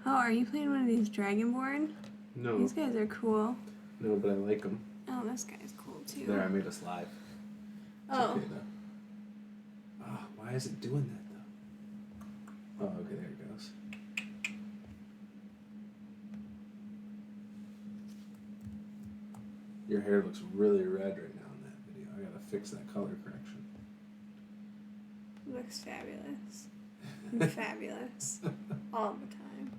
Oh, are you playing one of these Dragonborn? No. These guys are cool. No, but I like them. Oh, this guy's cool too. There, I made us live. It's Oh. okay, though. Oh, why is it doing that, though? Oh, okay, there it goes. Your hair looks really red right now in that video. I gotta fix that color correction. Looks fabulous. And fabulous. All the time.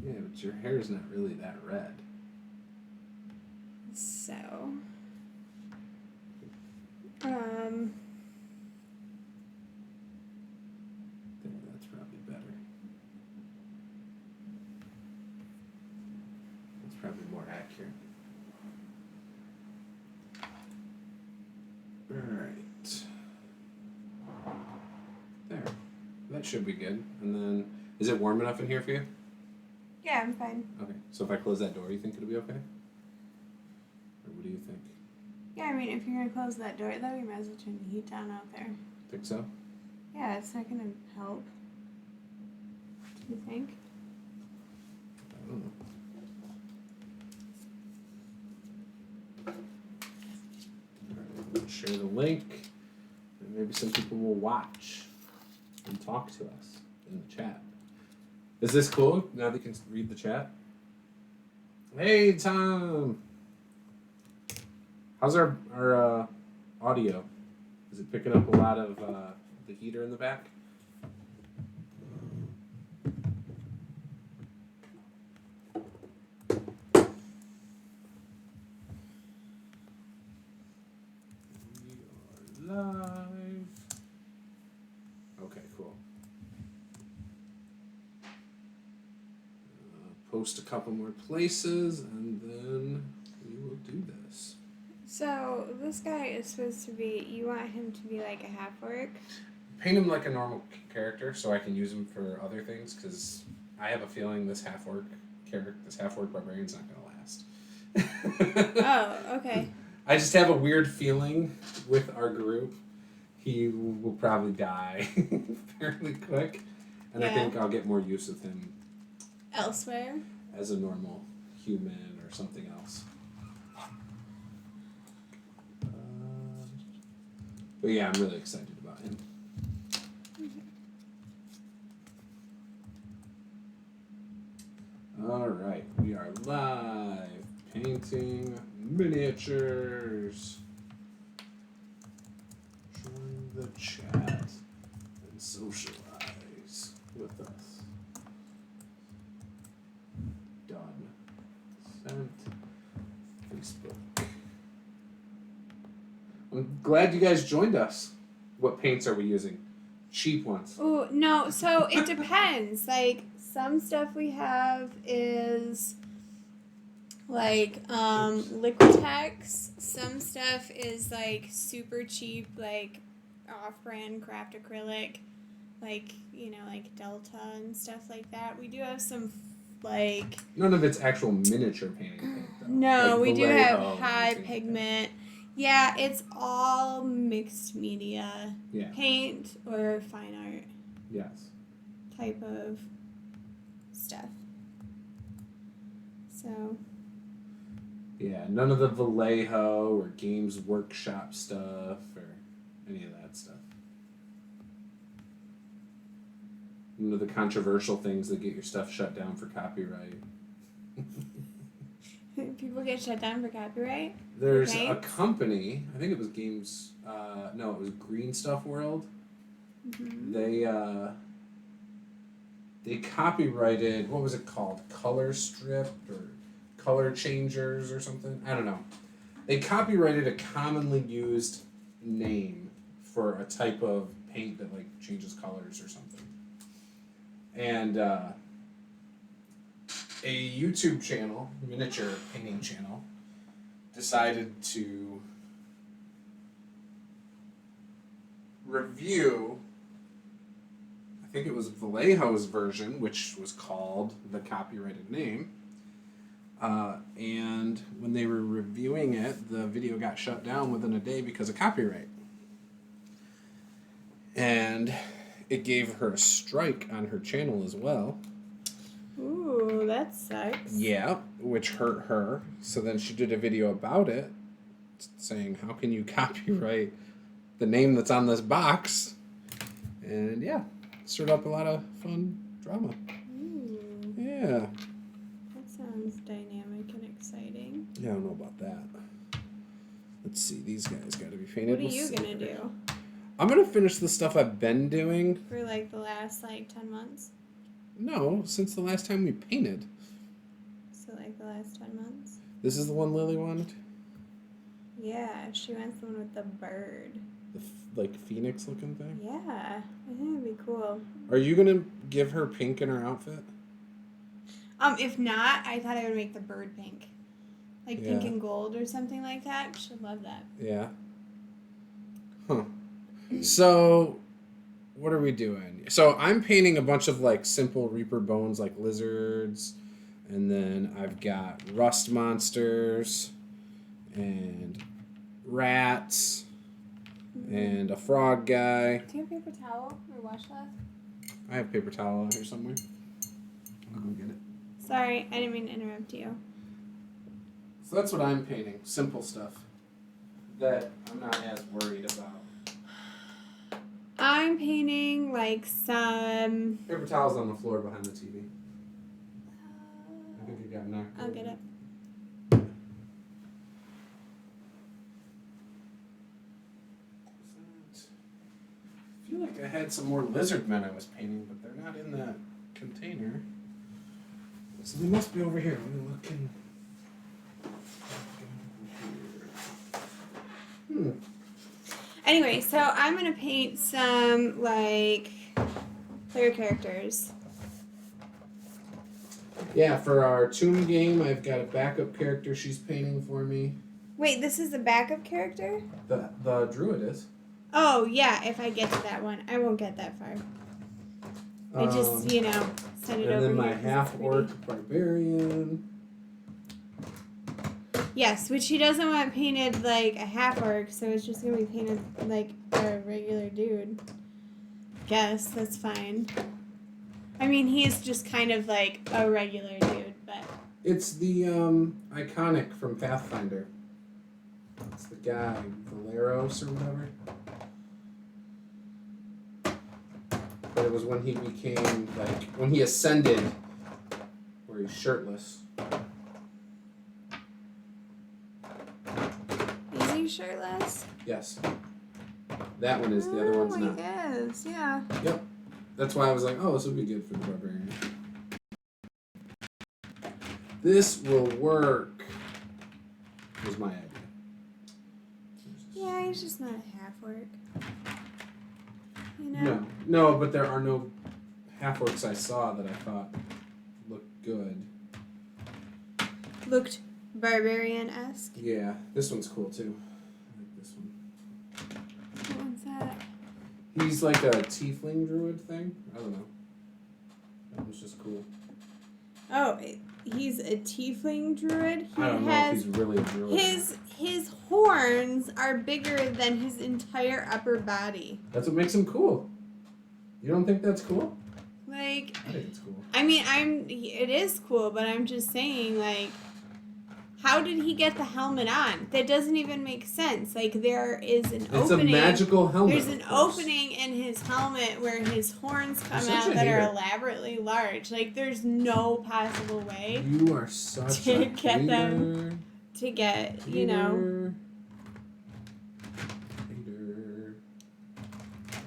Yeah, but your hair's not really that red. So, There, that's probably better. That's probably more accurate. Alright. There. That should be good. And then, is it warm enough in here for you? yeah, I'm fine. Okay. So if I close that door, you think it'll be okay? Or what do you think? Yeah, I mean, if you're gonna close that door, though, you might as well turn the heat down out there. Think so? Yeah, it's not gonna help. Do you think? I don't know. Alright, share the link. And maybe some people will watch and talk to us in the chat. Is this cool? Now they can read the chat? Hey, Tom! How's our audio? Is it picking up a lot of the heater in the back? We are live. Okay, cool. Post a couple more places and then we will do this. So, this guy is supposed to be, you want him to be like a half-orc? Paint him like a normal character so I can use him for other things, because I have a feeling this half-orc barbarian's not going to last. Oh, okay. I just have a weird feeling with our group. He will probably die fairly quick, and I think I'll get more use of him elsewhere as a normal human or something else. But yeah, I'm really excited about him. Alright, we are live painting miniatures. Join the chat and socialize with us. Done. Sent. Facebook. I'm glad you guys joined us. What paints are we using? Cheap ones. Oh, no, so it depends. Like, some stuff we have is like Liquitex. Some stuff is like super cheap, like off-brand craft acrylic, like, you know, like Delta and stuff like that. We do have some like... None of it's actual miniature painting paint, though. No, like we do have Vallejo high pigment. Yeah, it's all mixed media. Yeah. Paint or fine art Yes. type of stuff. So... Yeah, none of the Vallejo or Games Workshop stuff or any of that stuff. None of the controversial things that get your stuff shut down for copyright. People get shut down for copyright? There's a company, I think it was Games, no, it was Green Stuff World. Mm-hmm. They copyrighted, what was it called? Color Strip or Color Changers or something? I don't know. They copyrighted a commonly used name for a type of paint that like changes colors or something. And a YouTube channel, miniature painting channel, decided to review, I think it was Vallejo's version, which was called the copyrighted name. And when they were reviewing it, the video got shut down within a day because of copyright. And it gave her a strike on her channel as well. Ooh, that sucks. Yeah, which hurt her. So then she did a video about it, saying, how can you copyright the name that's on this box? And yeah, stirred up a lot of fun drama. Ooh. Yeah. That sounds dynamic and exciting. Yeah, I don't know about that. Let's see, these guys got to be painted. What are you going to do? I'm going to finish the stuff I've been doing. For like the last 10 months? No, since the last time we painted. So like the last 10 months? This is the one Lily wanted? Yeah, she wants the one with the bird. The phoenix looking thing? Yeah, I think it'd be cool. Are you going to give her pink in her outfit? If not, I thought I would make the bird pink. Like pink and gold or something like that. She'd love that. Yeah. Huh. So, what are we doing? So, I'm painting a bunch of simple Reaper bones like lizards. And then I've got rust monsters. And rats. And a frog guy. Do you have paper towel or washcloth? I have paper towel out here somewhere. I'll go get it. Sorry, I didn't mean to interrupt you. So that's what I'm painting. Simple stuff that I'm not as worried about. I'm painting some... Paper towels on the floor behind the TV. I think it got knocked I'll over. get it. I feel like I had some more lizard men I was painting, but they're not in that container. So they must be over here. Let me look in. Anyway, so I'm going to paint some, player characters. Yeah, for our tomb game, I've got a backup character she's painting for me. Wait, this is the backup character? The druid is. Oh, yeah, if I get to that one. I won't get that far. I just, send it over here. And then my Half-Orc Barbarian. Yes, which she doesn't want painted like a half-orc, so it's just going to be painted like a regular dude. Guess, that's fine. I mean, he's just kind of like a regular dude, but... It's the iconic from Pathfinder. It's the guy, Valeros or whatever. But it was when he became, when he ascended, where he's shirtless. Is he shirtless? Yes. That one is, the other one's not. He is, yeah. Yep. That's why I was like, oh, this would be good for the barbarian. This will work, was my idea. Yeah, he's just not a half-orc. You know? No, but there are no half-orcs I saw that I thought looked good. Looked barbarian-esque. Yeah, this one's cool too. I like this one. What one's that? He's like a tiefling druid thing. I don't know. That was just cool. Oh, he's a tiefling druid. I don't know if he's really a druid. His horns are bigger than his entire upper body. That's what makes him cool. You don't think that's cool? I think it's cool. I mean, it is cool, but I'm just saying, how did he get the helmet on? That doesn't even make sense. There is an opening. It's a magical helmet. There's an opening in his helmet where his horns come out that are elaborately large. There's no possible way. You are such to a get them to get, Hater.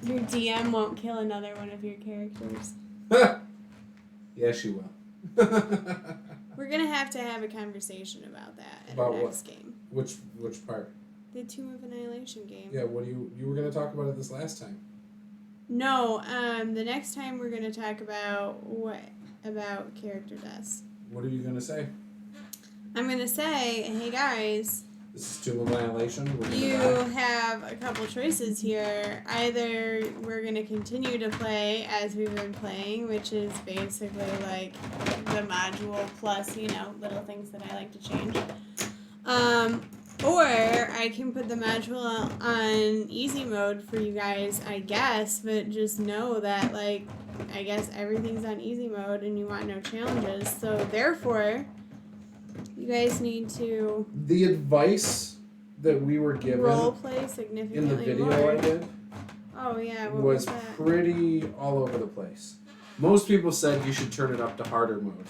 Your DM won't kill another one of your characters. Yeah, she will. We're gonna have to have a conversation about that in About the next game. Which part? The Tomb of Annihilation game. Yeah, what you were gonna talk about it this last time. No, the next time we're gonna talk about about character deaths. What are you gonna say? I'm gonna say, hey guys, This is Tomb of Annihilation. you have a couple choices here. Either we're going to continue to play as we've been playing, which is basically the module plus, little things that I like to change. Or I can put the module on easy mode for you guys, I guess, but just know that, I guess everything's on easy mode and you want no challenges. So therefore, you guys need to The advice that we were given role play significantly in the video more. I did Oh yeah, what was that? pretty all over the place. Most people said you should turn it up to harder mode.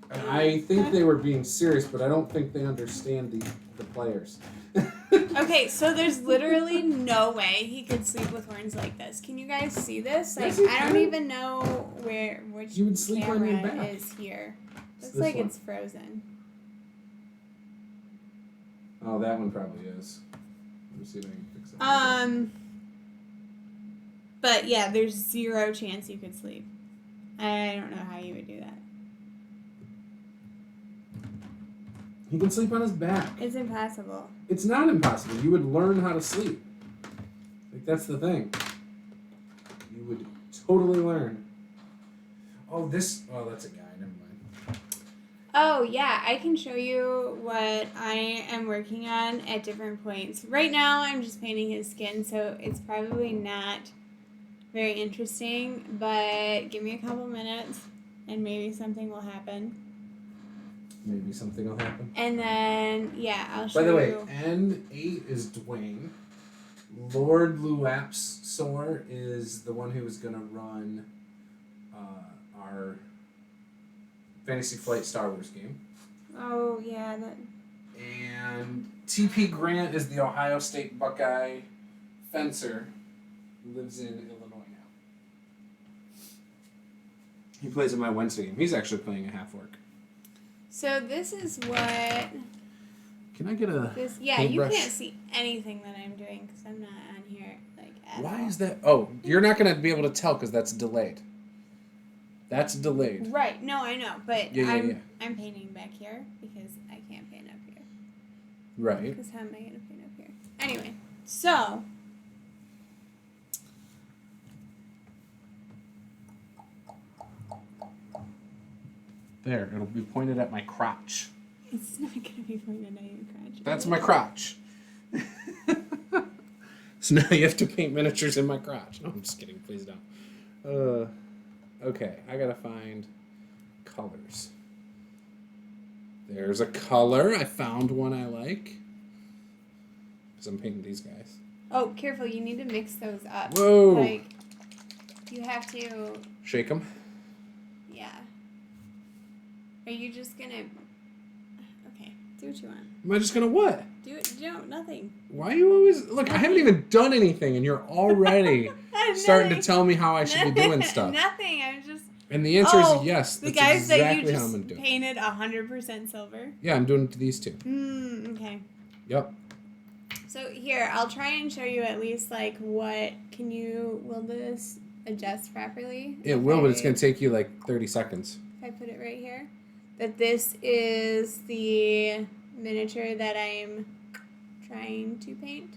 And I think they were being serious, but I don't think they understand the players. Okay, so there's literally no way he could sleep with horns like this. Can you guys see this? Like, Yes, he I don't can. even know which You would sleep on your camera back. is here. It's Looks this like one. it's frozen. Oh, that one probably is. Let me see if I can fix it. But yeah, there's zero chance you could sleep. I don't know how you would do that. He can sleep on his back. It's impossible. It's not impossible. You would learn how to sleep. Like, that's the thing. You would totally learn. Oh, that's a guy. Never mind. Oh, yeah, I can show you what I am working on at different points. Right now, I'm just painting his skin, so it's probably not very interesting, but give me a couple minutes, and maybe something will happen. Maybe something will happen. And then, yeah, I'll show By the way, you. N8 is Dwayne. Lord Luap's Soar is the one who was going to run our Fantasy Flight Star Wars game. Oh, yeah, that... And TP Grant is the Ohio State Buckeye fencer who lives in Illinois now. He plays in my Wednesday game. He's actually playing a half-orc. So this is what... Can I get a Yeah, paintbrush? you can't see anything that I'm doing because I'm not on here, like, at Why all. is that? Oh, you're not going to be able to tell because that's delayed. That's delayed. Right, no, I know, but Yeah. I'm painting back here because I can't paint up here. Right. Because how am I going to paint up here? Anyway, so... There, it'll be pointed at my crotch. It's not going to be pointed at your crotch. That's my crotch. So now you have to paint miniatures in my crotch. No, I'm just kidding. Please don't. Okay, I gotta find colors. There's a color. I found one I like. Because I'm painting these guys. Oh, careful, you need to mix those up. Whoa! Like, you have to... Shake them. Yeah. Are you just going to... Okay, do what you want. Am I just gonna what? Do it. No, nothing. Why are you always... Look, I haven't even done anything and you're already starting to tell me how I should be doing stuff. Nothing, I'm just... And the answer is yes. The That's guys exactly that you how I'm gonna just do it. painted 100% silver. Yeah, I'm doing it to these two. Okay. Yep. So here, I'll try and show you at least like what, will this adjust properly? It will, but it's going to take you like 30 seconds. If I put it right here. That this is the miniature that I'm trying to paint.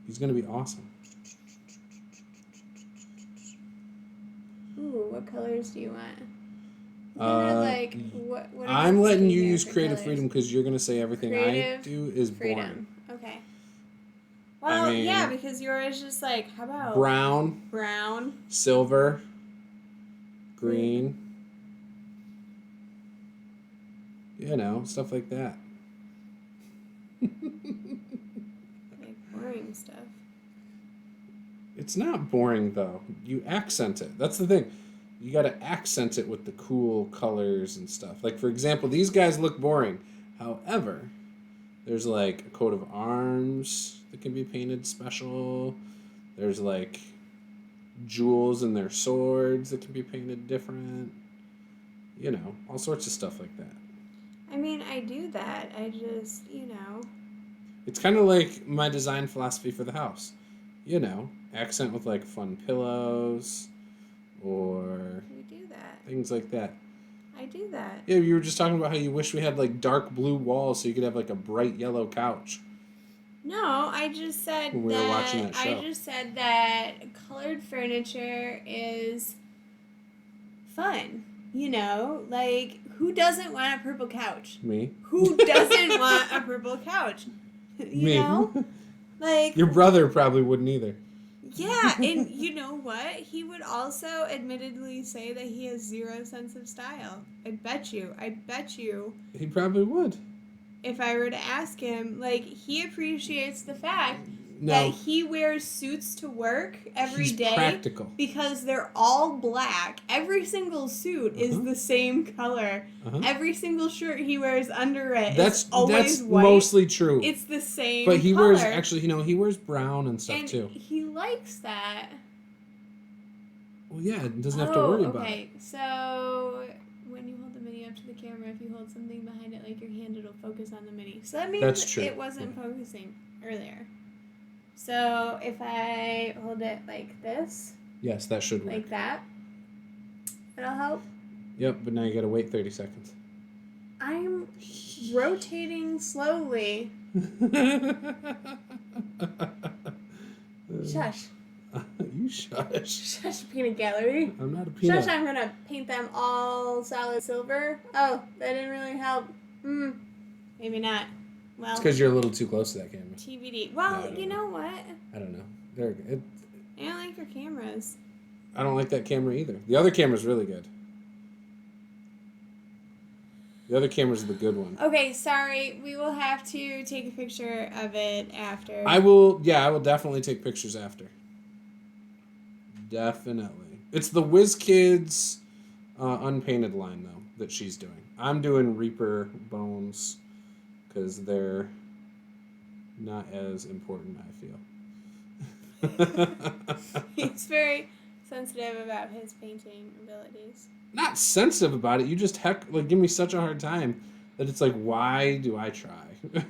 He's going to be awesome. Ooh, what colors do you want? What are I'm you letting thinking you here use for creative colors? freedom because you're going to say everything I Creative do is boring. Freedom. Okay. Well, mean, yeah, because yours is just like, how about Brown, silver, green, you know, stuff like that. like boring stuff. It's not boring, though. You accent it. That's the thing. You got to accent it with the cool colors and stuff. Like, for example, these guys look boring. However, there's, like, a coat of arms that can be painted special. There's, like, jewels in their swords that can be painted different. You know, all sorts of stuff like that. I mean, I do that. I just, It's kind of like my design philosophy for the house. You know, accent with, like, fun pillows or We do that. things like that. I do that. Yeah, you were just talking about how you wish we had, like, dark blue walls so you could have, like, a bright yellow couch. No, I just said When we were watching that show. I just said that colored furniture is fun. Like, who doesn't want a purple couch? Me? Who doesn't want a purple couch? You Me. know? Like, Your brother probably wouldn't either. Yeah, and you know what? He would also admittedly say that he has zero sense of style. I bet you. He probably would. If I were to ask him, like, he appreciates the fact No. that he wears suits to work every He's day practical. because they're all black. Every single suit is the same color. Every single shirt he wears under it is always white. That's mostly true. It's the same But he color. wears, actually, he wears brown and stuff, too. He likes that. Well, yeah, he doesn't have to worry about it. Okay, so when you hold the mini up to the camera, if you hold something behind it like your hand, it'll focus on the mini. So that means it wasn't focusing earlier. So if I hold it like this. Yes, that should work. Like that. It'll help. Yep, but now you gotta wait 30 seconds. I'm rotating slowly. Shush. You shush. Shush, peanut gallery. I'm not a peanut. Shush, I'm gonna paint them all solid silver. Oh, that didn't really help. Maybe not. Well, it's because you're a little too close to that camera. TBD. Well, you know what? I don't know. They're good. I don't like your cameras. I don't like that camera either. The other camera's really good. The other camera's the good one. Okay, sorry. We will have to take a picture of it after. I will definitely take pictures after. Definitely. It's the WizKids unpainted line, though, that she's doing. I'm doing Reaper bones because they're not as important, I feel. He's very sensitive about his painting abilities. Not sensitive about it. You just give me such a hard time that it's like, why do I try?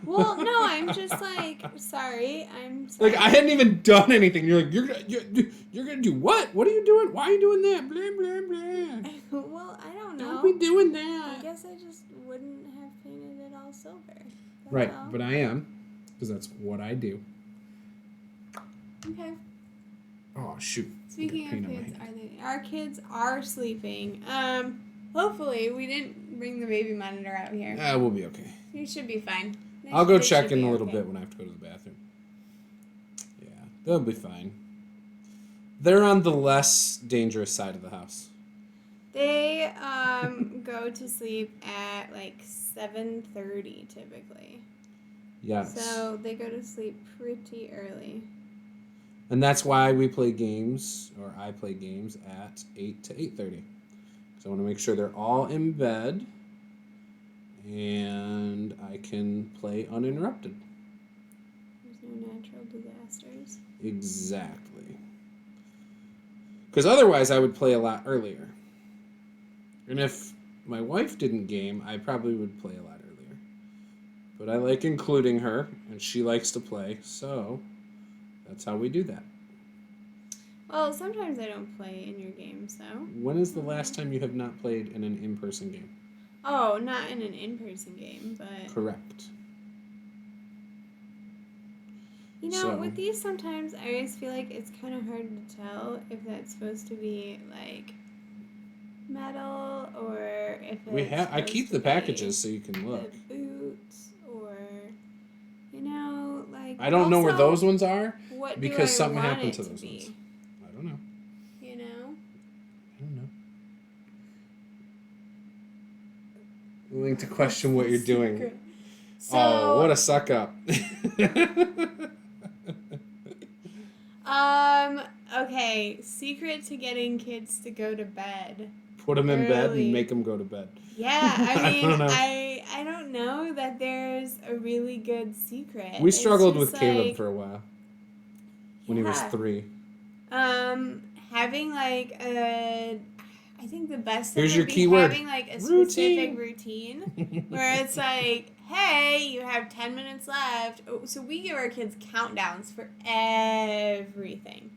Well, no, I'm just like, sorry. I'm sorry. Like, I hadn't even done anything. You're like, you're gonna do what? What are you doing? Why are you doing that? Blah, blah, blah. Well, I don't know. Don't be doing that. I guess I just wouldn't have painted it all silver. That's right, all. but I am. Because that's what I do. Okay. Oh, shoot. Speaking of kids, our kids are sleeping. Hopefully we didn't bring the baby monitor out here. We'll be okay. You should be fine. I'll go check in a little bit when I have to go to the bathroom. Yeah, they'll be fine. They're on the less dangerous side of the house. They go to sleep at like 7:30 typically. Yes. So they go to sleep pretty early. And that's why we play games, or I play games at 8 to 8:30. Because I want to make sure they're all in bed and I can play uninterrupted. There's no natural disasters. Exactly. Because otherwise I would play a lot earlier. And if my wife didn't game, I probably would play a lot earlier. But I like including her, and she likes to play, so that's how we do that. Well, sometimes I don't play in your games, though. When is the last time you have not played in an in-person game? Oh, not in an in-person game, but... Correct. You know, with these sometimes I always feel like it's kind of hard to tell if that's supposed to be, like, metal or if it's I keep the packages so you can look. The boots or, you know, like... I don't know where those ones are what because something want happened it to those be? ones. I don't know. You know? I don't know. Willing to question what you're doing. So, oh, what a suck up. Okay, secret to getting kids to go to bed. Put them in bed and make them go to bed. Yeah, I mean, I don't know that there's a really good secret. We struggled with Caleb for a while. When he was 3. Having like I think the best thing Here's would your be keyword. having like a specific routine where it's like, hey, you have 10 minutes left. So we give our kids countdowns for everything.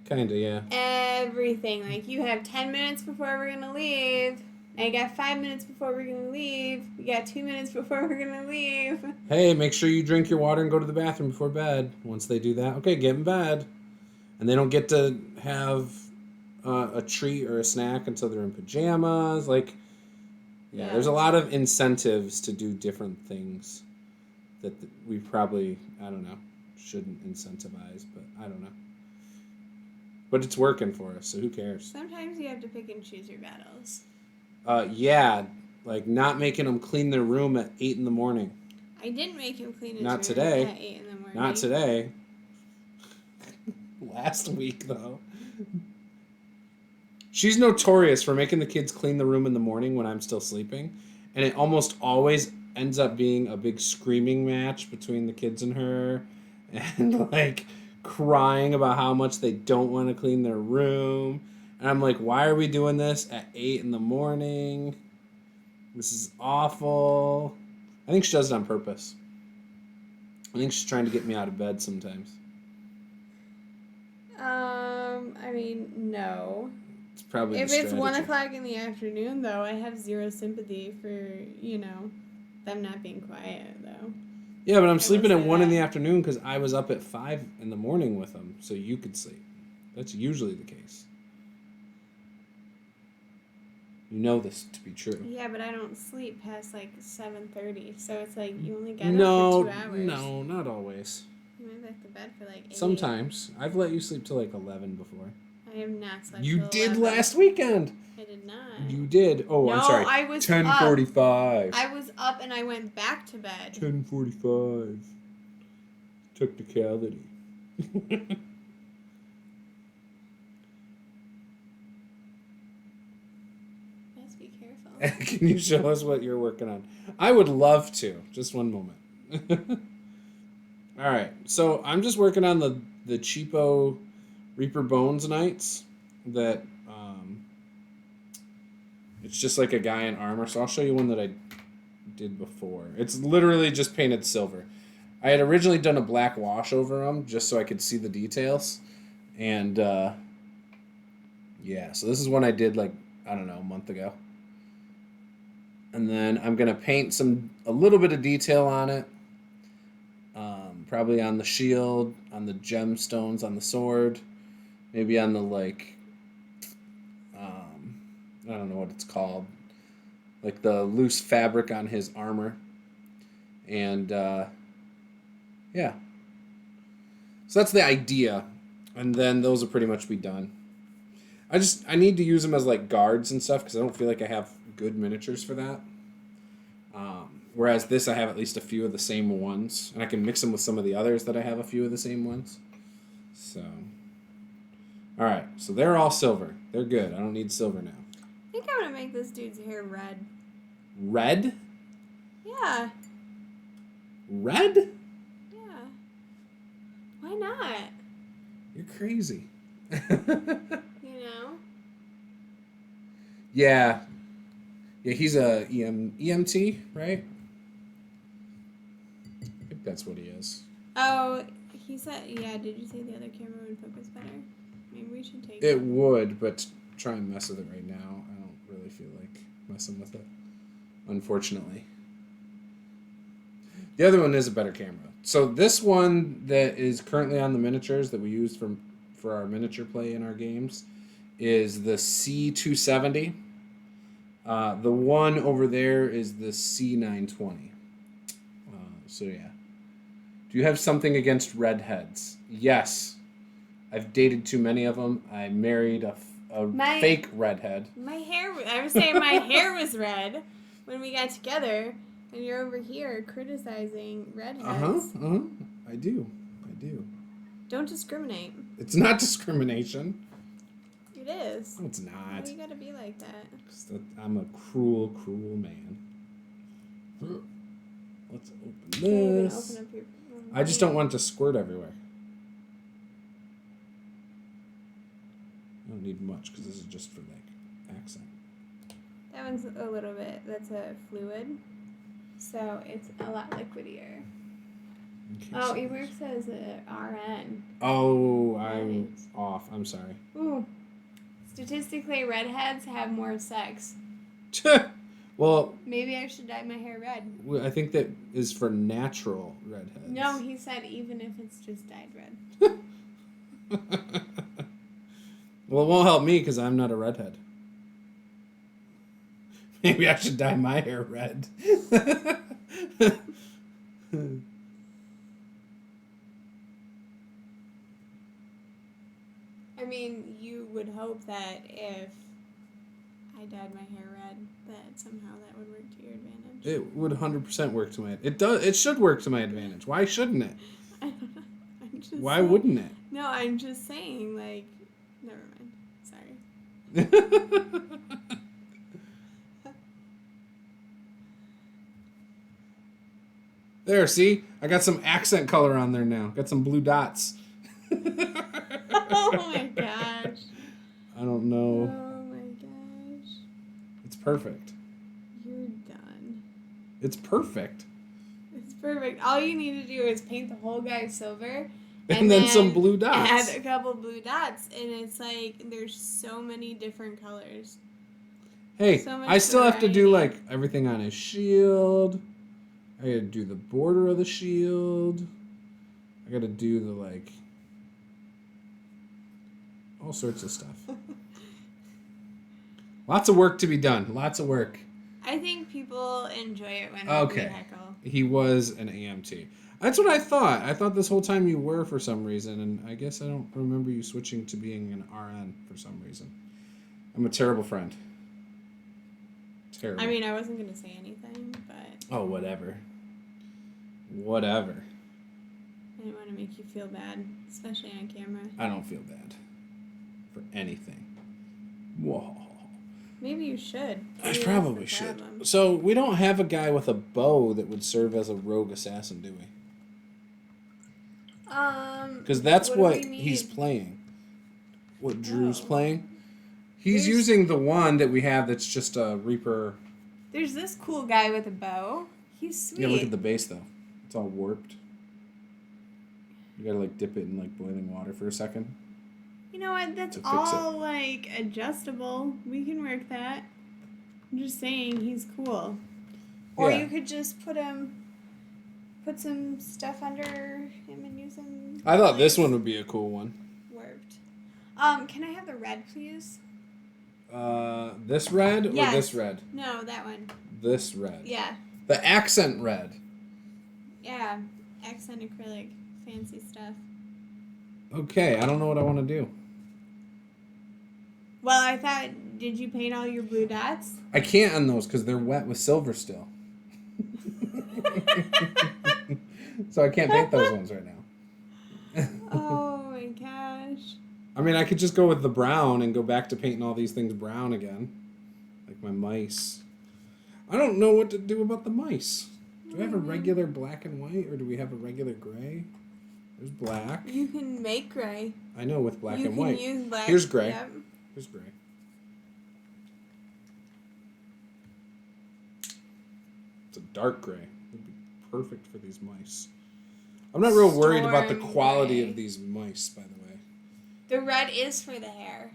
Kinda, yeah. Everything. Like, you have 10 minutes before we're going to leave. I got 5 minutes before we're going to leave. We got 2 minutes before we're going to leave. Hey, make sure you drink your water and go to the bathroom before bed. Once they do that, okay, get in bed. And they don't get to have a treat or a snack until they're in pajamas. Like, yeah, there's a lot of incentives to do different things that we probably, I don't know, shouldn't incentivize, but I don't know. But it's working for us, so who cares? Sometimes you have to pick and choose your battles. Yeah, like not making them clean their room at 8 in the morning. I didn't make him clean his Not room today. at 8 in the morning. Not today. Last week, though. She's notorious for making the kids clean the room in the morning when I'm still sleeping. And it almost always ends up being a big screaming match between the kids and her. And, like, crying about how much they don't want to clean their room. And I'm like, why are we doing this at 8 in the morning? This is awful. I think she does it on purpose. I think she's trying to get me out of bed sometimes. I mean, no. It's probably If the it's 1 strategy. o'clock in the afternoon, though, I have zero sympathy for, them not being quiet, though. Yeah, but I'm will sleeping at say 1 in the that. afternoon because I was up at 5 in the morning with them, so you could sleep. That's usually the case. You know this to be true. Yeah, but I don't sleep past, 7:30, so it's like you only get No, up for 2 hours. no, not always. You went back to bed for, 8. Sometimes. I've let you sleep till 11 before. I have not slept You till did 11. last weekend. I did not. You did. Oh, I'm No, sorry. I was 10:45. I was up and I went back to bed. 10:45. Technicality. Let's be careful. Can you show us what you're working on? I would love to. Just one moment. All right. So I'm just working on the cheapo Reaper Bones Knights that it's just like a guy in armor. So I'll show you one that I did before. It's literally just painted silver. I had originally done a black wash over them just so I could see the details. And yeah, so this is one I did a month ago. And then I'm going to paint a little bit of detail on it. Probably on the shield, on the gemstones, on the sword. Maybe on the, I don't know what it's called. Like the loose fabric on his armor. And, yeah. So that's the idea. And then those will pretty much be done. I need to use them as, guards and stuff because I don't feel like I have good miniatures for that. Whereas this, I have at least a few of the same ones. And I can mix them with some of the others that I have a few of the same ones. So. Alright, so they're all silver. They're good. I don't need silver now. I think I'm gonna make this dude's hair red. Red? Yeah. Red? Yeah. Why not? You're crazy. You know? Yeah. Yeah, he's a EMT, right? I think that's what he is. Oh, he said, yeah, did you say the other camera would focus better? Maybe we should take It would, but try and mess with it right now. I don't really feel like messing with it, unfortunately. The other one is a better camera. So this one that is currently on the miniatures that we use for our miniature play in our games is the C270. The one over there is the C920. So yeah. Do you have something against redheads? Yes. I've dated too many of them. I married a fake redhead. I was saying my hair was red when we got together, and you're over here criticizing redheads. I do. Don't discriminate. It's not discrimination. It is. No, it's not. Why you gotta be like that? I'm a cruel, cruel man. Let's open Can't even this. open up your... I just don't want it to squirt everywhere. I don't need much because this is just for accent. That one's a little bit, that's a fluid. So it's a lot liquidier. Oh, it works as a RN. Oh, I'm off. I'm sorry. Ooh. Statistically, redheads have more sex. Well, Maybe I should dye my hair red. I think that is for natural redheads. No, he said even if it's just dyed red. Well, it won't help me because I'm not a redhead. Maybe I should dye my hair red. I mean, you would hope that if I dyed my hair red, that somehow that would work to your advantage. It would 100% work to my... It does. It should work to my advantage. Why shouldn't it? I don't know. I'm just Why saying. wouldn't it? No, I'm just saying, like, never mind. Sorry. There, see? I got some accent color on there now. Got some blue dots. Oh my gosh. I don't know. Oh my gosh. It's perfect. You're done. It's perfect. It's perfect. All you need to do is paint the whole guy silver. And then some blue dots. Add a couple blue dots. And it's like, there's so many different colors. Hey, So much I still have to do, variety. like, everything on his shield. I gotta do the border of the shield. I gotta do the, like, all sorts of stuff. Lots of work to be done. Lots of work. I think people enjoy it when we heckle. He was an AMT. That's what I thought. I thought this whole time you were for some reason, and I guess I don't remember you switching to being an RN for some reason. I'm a terrible friend. Terrible. I mean, I wasn't going to say anything, but... Oh, whatever. Whatever. I didn't want to make you feel bad, especially on camera. I don't feel bad for anything. Whoa. Maybe you should. I Maybe probably that's the should. problem. So, we don't have a guy with a bow that would serve as a rogue assassin, do we? Because that's what he's playing. What Drew's playing. He's using the one that we have that's just a Reaper. There's this cool guy with a bow. He's sweet. Yeah, look at the base, though. It's all warped. You gotta, like, dip it in, like, boiling water for a second. You know what? That's all, like, adjustable. We can work that. I'm just saying he's cool. Or Yeah. you could just put some stuff under him and use him. I thought this one would be a cool one. Warped. Can I have the red, please? This red or Yes. this red? No, that one. This red. Yeah. The accent red. Yeah. Accent acrylic. Fancy stuff. Okay, I don't know what I want to do. Well, I thought, did you paint all your blue dots? I can't on those because they're wet with silver still. So I can't paint those ones right now. Oh my gosh. I mean, I could just go with the brown and go back to painting all these things brown again. Like my mice. I don't know what to do about the mice. Do we have a regular black and white or do we have a regular gray? There's black. You can make gray. I know with black you and can white. Use black. Here's gray. Yep. Here's gray. It's a dark gray. It'd be perfect for these mice. I'm not real worried about the Storm quality gray. of these mice, by the way. The red is for the hair.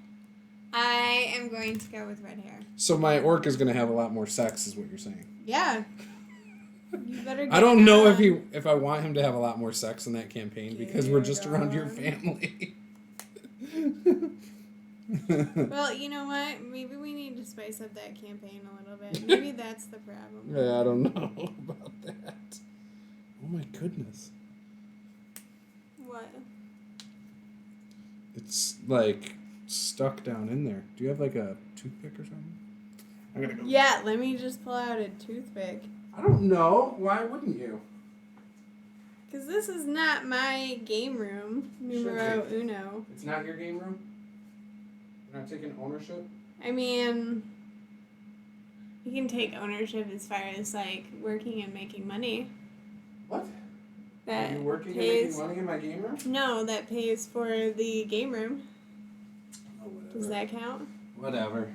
I am going to go with red hair. So my orc is going to have a lot more sex, is what you're saying. Yeah. You better get I don't know on. if I want him to have a lot more sex in that campaign because we're just around your family. Well, you know what? Maybe we need to spice up that campaign a little bit. Maybe that's the problem. Yeah, I don't know about that. Oh my goodness. What? It's like stuck down in there. Do you have like a toothpick or something? I'm gonna go. Yeah, let me just pull out a toothpick. I don't know. Why wouldn't you? Because this is not my game room. Numero uno. It's not your game room? You're not taking ownership? I mean, you can take ownership as far as, like, working and making money. What? That Are you working pays, and making money in my game room? No, that pays for the game room. Oh, whatever. Does that count? Whatever.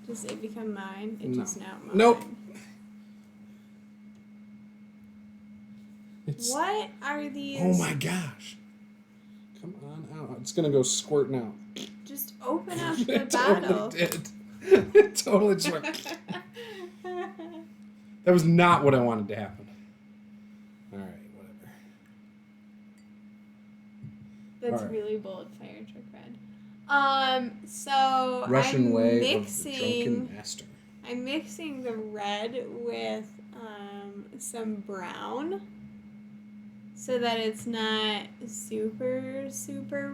Does it become mine? It's No. just not mine. Nope. What are these? Oh my gosh. Come on out. It's going to go squirting out. Just open up the It bottle. totally did. It totally just went. That was not what I wanted to happen. All right, whatever. That's All right. really bold fire trick red. So Russian I'm way of the drunken mixing. master. I'm mixing the red with some brown, so that it's not super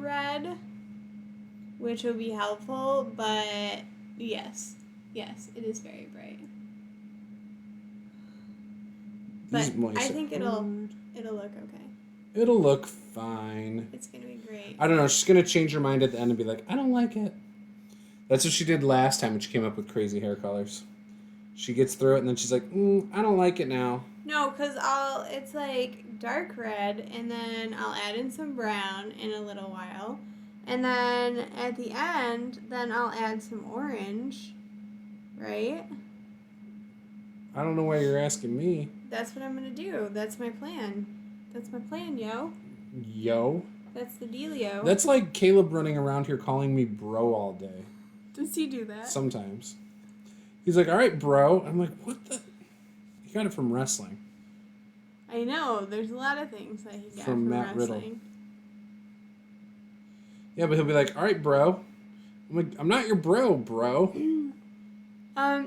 red. which will be helpful, but yes, it is very bright. But I think it'll look okay. It'll look fine. It's gonna be great. I don't know. She's gonna change her mind at the end and be like, I don't like it. That's what she did last time when she came up with crazy hair colors. She gets through it and then she's like, I don't like it now. No, because it's like dark red, and then I'll add in some brown in a little while. And then at the end, then I'll add some orange, right? I don't know why you're asking me. That's what I'm going to do. That's my plan. That's my plan, yo. Yo? That's the dealio. That's like Caleb running around here calling me bro all day. Does he do that? Sometimes. He's like, all right, bro. I'm like, what the? He got it from wrestling. I know. There's a lot of things that he got From Matt wrestling. Riddle. Yeah, but he'll be like, all right, bro. I'm like, I'm not your bro, bro.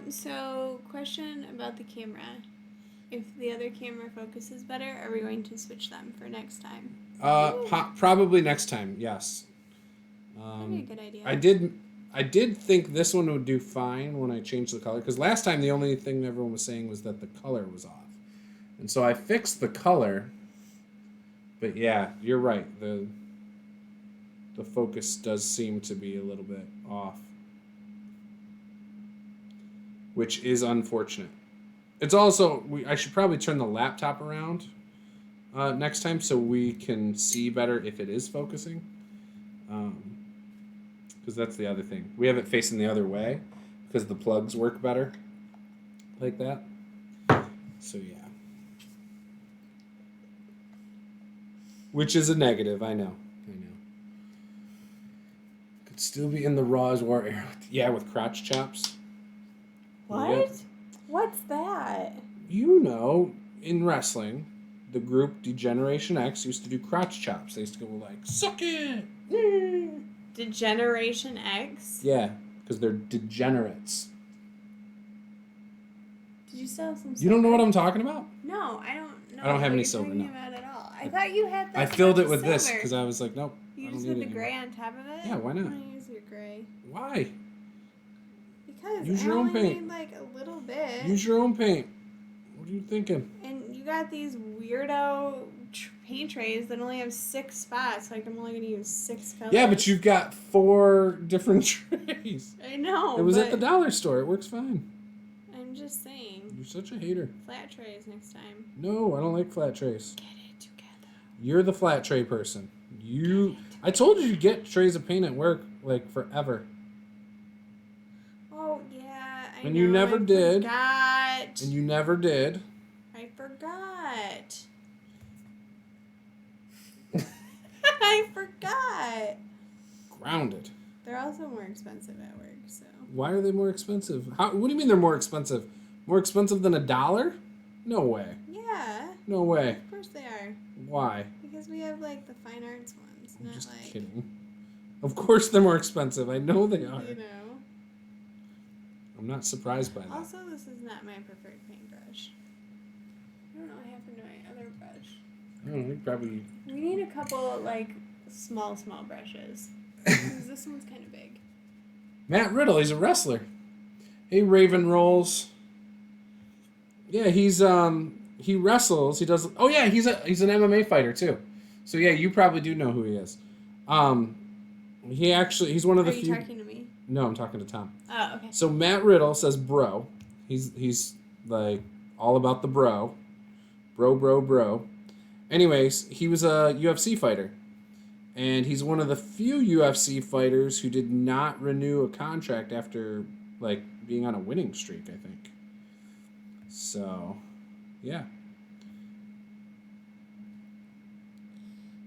So, question about the camera. If the other camera focuses better, are we going to switch them for next time? Probably next time, yes. That'd be a good idea. I did think this one would do fine when I changed the color, because last time the only thing everyone was saying was that the color was off. And so I fixed the color, but yeah, you're right. The focus does seem to be a little bit off, which is unfortunate. It's also, I should probably turn the laptop around next time so we can see better if it is focusing. Because that's the other thing. We have it facing the other way because the plugs work better like that. So yeah. Which is a negative, I know. Could still be in the raw as war era. Yeah, with crotch chops. What? Yep. What's that? You know, in wrestling, the group Degeneration X used to do crotch chops. They used to go like, suck it! Degeneration X? Yeah, because they're degenerates. Did you sell some silver? You don't know what I'm talking about? No, I don't know. I don't have any what you're silver, talking no. about at all. I thought you had that. I filled it with silver. this because I was like, nope. You I just don't put need the it gray anymore. on top of it? Yeah, why not? I'm going to use your gray. Why? Because Use I your own only paint. need like a little bit. Use your own paint. What are you thinking? And you got these weirdo paint trays that only have 6 spots. Like, I'm only going to use 6 colors. Yeah, but you've got 4 different trays. I know. It was at the dollar store. It works fine. I'm just saying. You're such a hater. Flat trays next time. No, I don't like flat trays. Get it together. You're the flat tray person. I told you to get trays of paint at work, like, forever. Oh, yeah. I And know. you never did. Forgot. And you never did. I forgot. I forgot. Grounded. They're also more expensive at work, so. Why are they more expensive? What do you mean they're more expensive? More expensive than $1? No way. Yeah. No way. Of course they are. Why? Because we have, like, the fine arts ones. I'm not just like, kidding. Of course they're more expensive. I know they are. you know. I'm not surprised by that. Also, this is not my preferred paintbrush. I don't know what happened to my other brush. I don't know. You probably... We need a couple, like, small brushes. Because this one's kind of big. Matt Riddle, he's a wrestler. Hey, Raven Rolls. Yeah, he wrestles. He does. Oh yeah, he's an MMA fighter too. So yeah, you probably do know who he is. He's one of the few. Are you talking to me? No, I'm talking to Tom. Oh, okay. So Matt Riddle says bro. He's like all about the bro. Bro. Anyways, he was a UFC fighter. And he's one of the few UFC fighters who did not renew a contract after, like, being on a winning streak, I think. So, yeah.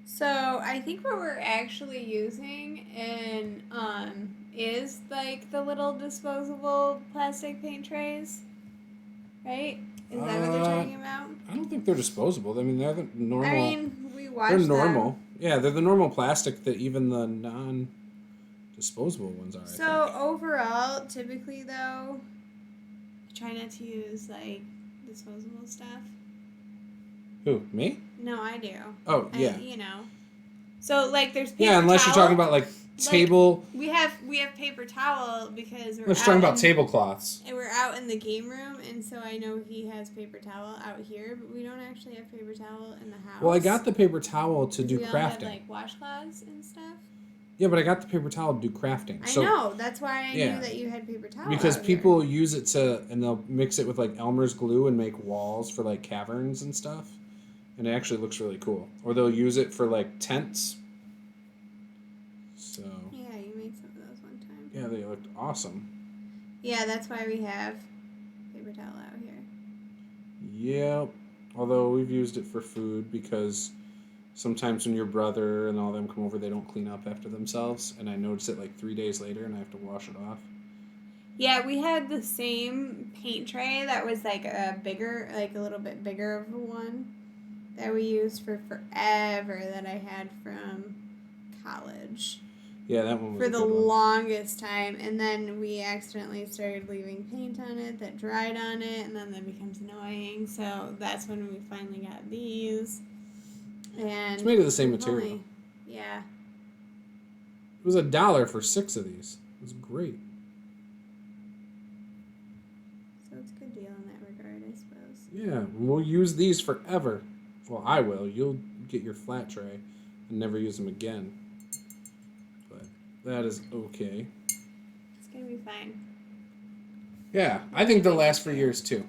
So, I think what we're actually using is, like, the little disposable plastic paint trays. Right? Is that what they're talking about? I don't think they're disposable. I mean, they're the normal. I mean, we watched They're normal. them. Yeah, they're the normal plastic that even the non-disposable ones are. So overall, typically though, I try not to use like disposable stuff. Who, me? No, I do. Oh, yeah. You know. So like, there's paper Yeah, unless towel. you're talking about like table. We have paper towel because we're Let's talk about tablecloths. And we're out in the game room, and so I know he has paper towel out here, but we don't actually have paper towel in the house. Well, I got the paper towel to do crafting. Have, like, washcloths and stuff. Yeah, but I got the paper towel to do crafting. I know. That's why I knew that you had paper towel. Because out people here. use it and they'll mix it with like Elmer's glue and make walls for like caverns and stuff. And it actually looks really cool. Or they'll use it for like tents. So. Yeah, you made some of those one time. Yeah, they looked awesome. Yeah, that's why we have paper towel out here. Yep. Although we've used it for food because sometimes when your brother and all them come over, they don't clean up after themselves. And I notice it like 3 days later and I have to wash it off. Yeah, we had the same paint tray that was like a little bit bigger of a one that we used for forever that I had from college. Yeah, that one was for the longest time. And then we accidentally started leaving paint on it that dried on it, and then that becomes annoying. So that's when we finally got these. And it's made of the same material. Yeah. It was $1 for 6 of these. It was great. So it's a good deal in that regard, I suppose. Yeah, we'll use these forever. Well, I will. You'll get your flat tray and never use them again. But that is okay. It's going to be fine. Yeah, I think they'll last for years too.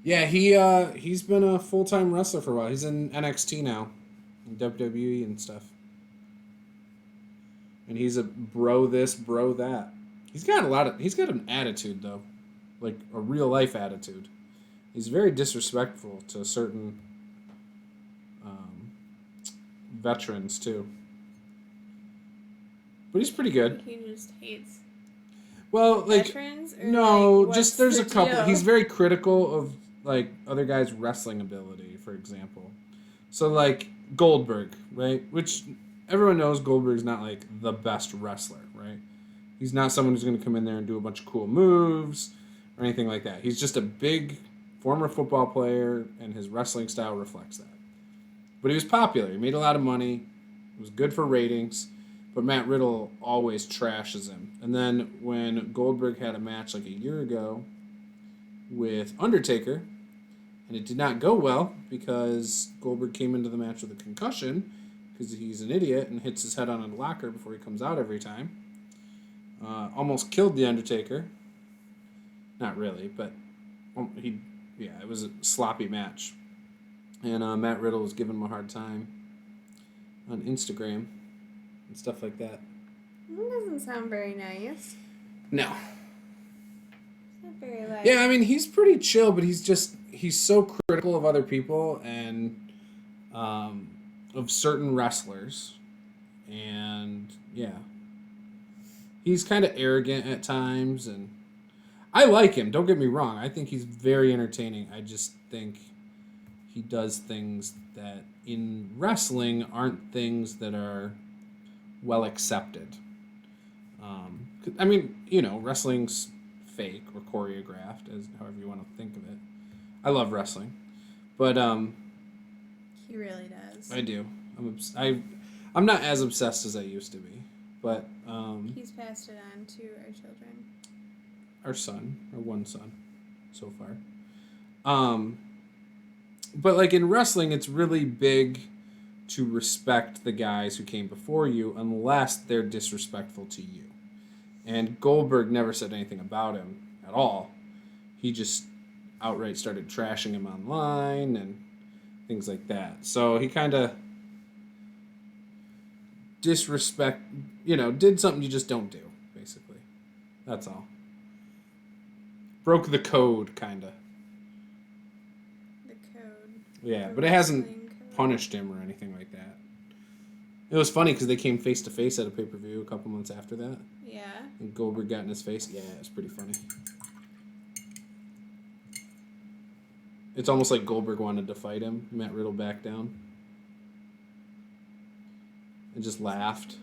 Yeah, he's been a full-time wrestler for a while. He's in NXT now, in WWE and stuff. And he's a bro this, bro that. He's got an attitude though, like a real life attitude. He's very disrespectful to certain veterans too. But he's pretty good. He just hates. Well, like veterans, or no, like, just there's a couple. Deal? He's very critical of like other guys' wrestling ability, for example. So like Goldberg, right? Which everyone knows Goldberg's not like the best wrestler, right? He's not someone who's going to come in there and do a bunch of cool moves or anything like that. He's just a big former football player, and his wrestling style reflects that. But he was popular. He made a lot of money. It was good for ratings. But Matt Riddle always trashes him. And then when Goldberg had a match like a year ago with Undertaker, and it did not go well because Goldberg came into the match with a concussion because he's an idiot and hits his head on a locker before he comes out every time. Almost killed the Undertaker. Not really, but it was a sloppy match. And Matt Riddle was giving him a hard time on Instagram and stuff like that. That doesn't sound very nice. No. It's not very like... Yeah, I mean, he's pretty chill, but he's so critical of other people and of certain wrestlers. And, yeah. He's kind of arrogant at times, and I like him, don't get me wrong. I think he's very entertaining. I just think he does things that in wrestling aren't things that are well accepted. I mean, wrestling's fake or choreographed, as however you want to think of it. I love wrestling, but he really does. I do. I'm not as obsessed as I used to be, but he's passed it on to our children. Our one son, so far. But like in wrestling, it's really big to respect the guys who came before you unless they're disrespectful to you. And Goldberg never said anything about him at all. He just outright started trashing him online and things like that. So he kind of did something you just don't do, basically. That's all. Broke the code, kind of. The code. Yeah, but it hasn't punished him or anything like that. It was funny because they came face to face at a pay-per-view a couple months after that. Yeah. And Goldberg got in his face. Yeah, it was pretty funny. It's almost like Goldberg wanted to fight him. Matt Riddle backed down. And just laughed.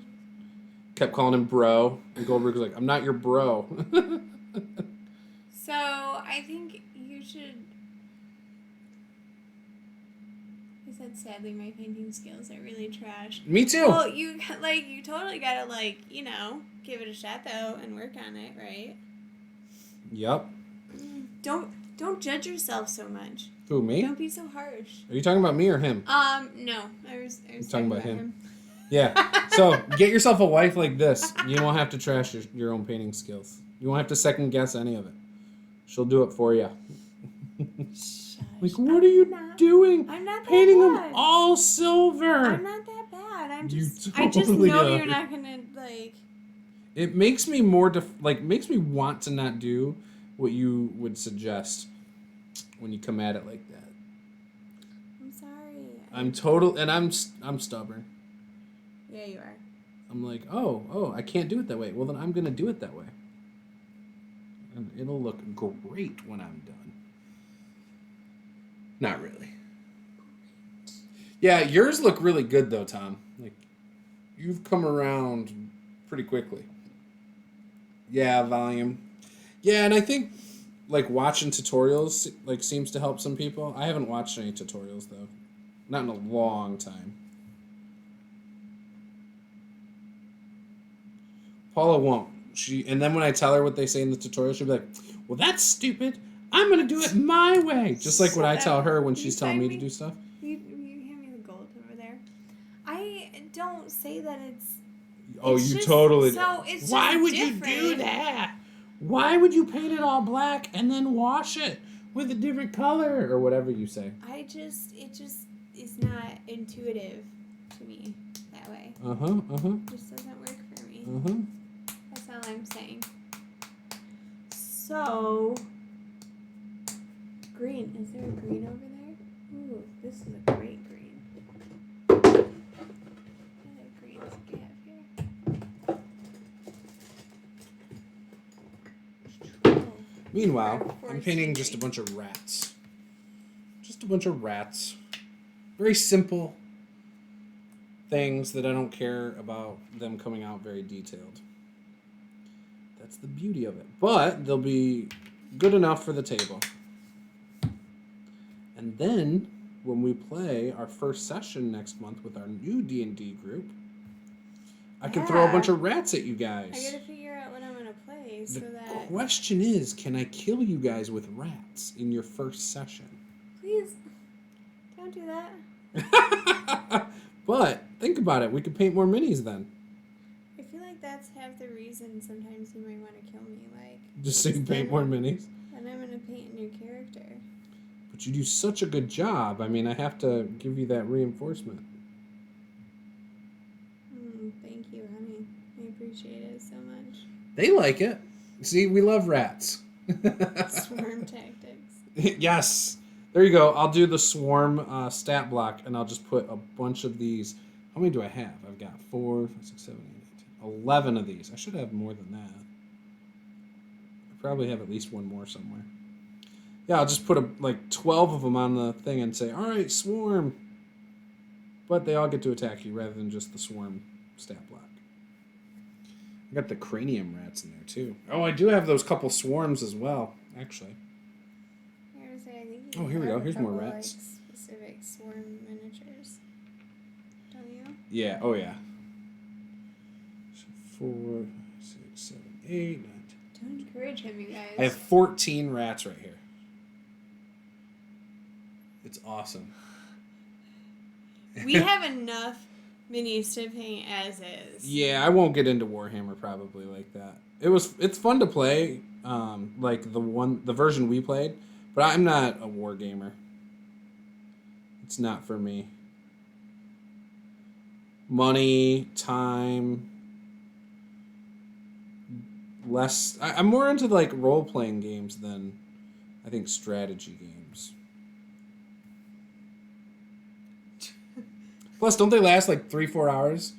Kept calling him bro. And Goldberg was like, I'm not your bro. So, I think you should... Is said sadly my painting skills are really trash. Me too. Well, you totally gotta give it a shot though and work on it, right? Yep. Don't judge yourself so much. Who, me? Don't be so harsh. Are you talking about me or him? No. I was talking about him. Yeah. So get yourself a wife like this. You won't have to trash your own painting skills. You won't have to second guess any of it. She'll do it for you. Like, what are you doing? I'm not that painting bad. them all silver. I'm not that bad. I just totally know are. you're not gonna like. It makes me makes me want to not do what you would suggest when you come at it like that. I'm sorry. I'm stubborn. Yeah, you are. I'm like, oh, I can't do it that way. Well, then I'm gonna do it that way. And it'll look great when I'm done. Not really. Yeah, yours look really good though, Tom. Like, you've come around pretty quickly. Yeah, volume. Yeah, and I think like watching tutorials like seems to help some people. I haven't watched any tutorials though. Not in a long time. Paula won't. And then when I tell her what they say in the tutorial, she'll be like, well, that's stupid. I'm going to do it my way. Just like what I tell her when she's telling me to do stuff. You hand me the gold over there. I don't say that it's... Oh, it's you just, totally... So it's Why would different. you do that? Why would you paint it all black and then wash it with a different color? Or whatever you say. It just is not intuitive to me that way. It just doesn't work for me. That's all I'm saying. So... Green. Is there a green over there? Ooh, this is a great green. What other greens do you have here? Oh. Meanwhile, I'm painting just a bunch of rats. Just a bunch of rats. Very simple things that I don't care about them coming out very detailed. That's the beauty of it. But they'll be good enough for the table. And then, when we play our first session next month with our new D&D group, I can throw a bunch of rats at you guys. I gotta figure out what I'm gonna play so that... The question is, can I kill you guys with rats in your first session? Please, don't do that. But, think about it. We could paint more minis then. I feel like that's half the reason sometimes you might want to kill me. Just so you paint more minis? Then I'm gonna paint a new character. But you do such a good job. I mean, I have to give you that reinforcement. Thank you, honey. I appreciate it so much. They like it. See, we love rats. Swarm tactics. Yes. There you go. I'll do the swarm stat block, and I'll just put a bunch of these. How many do I have? I've got 4, 5, 6, 7, 8, 10, 11 of these. I should have more than that. I probably have at least one more somewhere. Yeah, I'll just put 12 of them on the thing and say, all right, swarm. But they all get to attack you rather than just the swarm stat block. I got the cranium rats in there, too. Oh, I do have those couple swarms as well, actually. Oh, here we go. Here's more rats. Specific swarm miniatures. Don't you? Yeah, oh yeah. So 4, 6, 7, 8, 9, 10. Don't encourage him, you guys. I have 14 rats right here. It's awesome. We have enough minis to paint as is. Yeah, I won't get into Warhammer probably like that. It's fun to play, like the version we played, but I'm not a war gamer. It's not for me. Money, time, less. I'm more into like role playing games than I think strategy games. Plus, don't they last like 3-4 hours?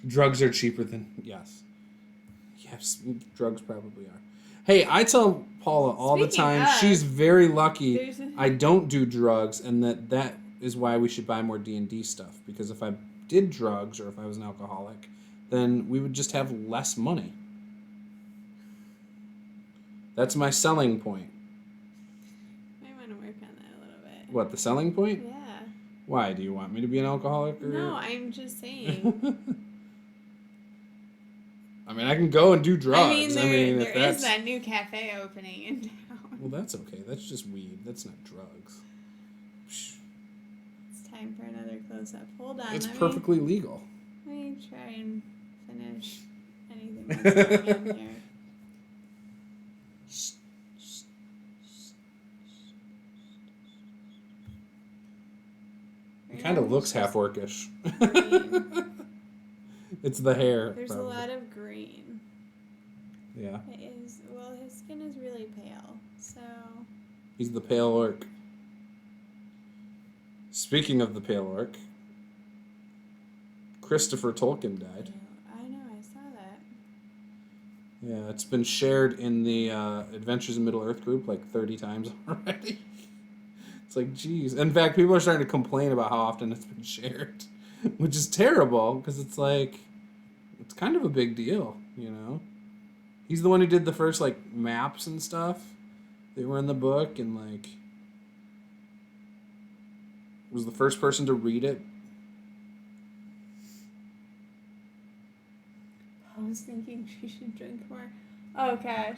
Drugs are cheaper than... Yes, drugs probably are. Hey, I tell Paula all the time, she's very lucky I don't do drugs, and that is why we should buy more D&D stuff. Because if I did drugs, or if I was an alcoholic, then we would just have less money. That's my selling point. I want to work on that a little bit. What, the selling point? Yeah. Why? Do you want me to be an alcoholic? Or... No, I'm just saying. I mean, I can go and do drugs. I mean, there if that's... is that new cafe opening in town. Well, that's okay. That's just weed. That's not drugs. It's time for another close-up. Hold on. It's perfectly legal. Let me try and finish anything that's going on here. It kind of looks half-orcish. It's the hair. There's probably. a lot of green. Yeah. It is. Well, his skin is really pale, so. He's the pale orc. Speaking of the pale orc, Christopher Tolkien died. I know. I saw that. Yeah, it's been shared in the Adventures in Middle-earth group like 30 times already. It's like, geez. In fact, people are starting to complain about how often it's been shared, which is terrible because it's like, it's kind of a big deal, you know? He's the one who did the first, like, maps and stuff. They were in the book and, like, was the first person to read it. I was thinking she should drink more. Oh, gosh.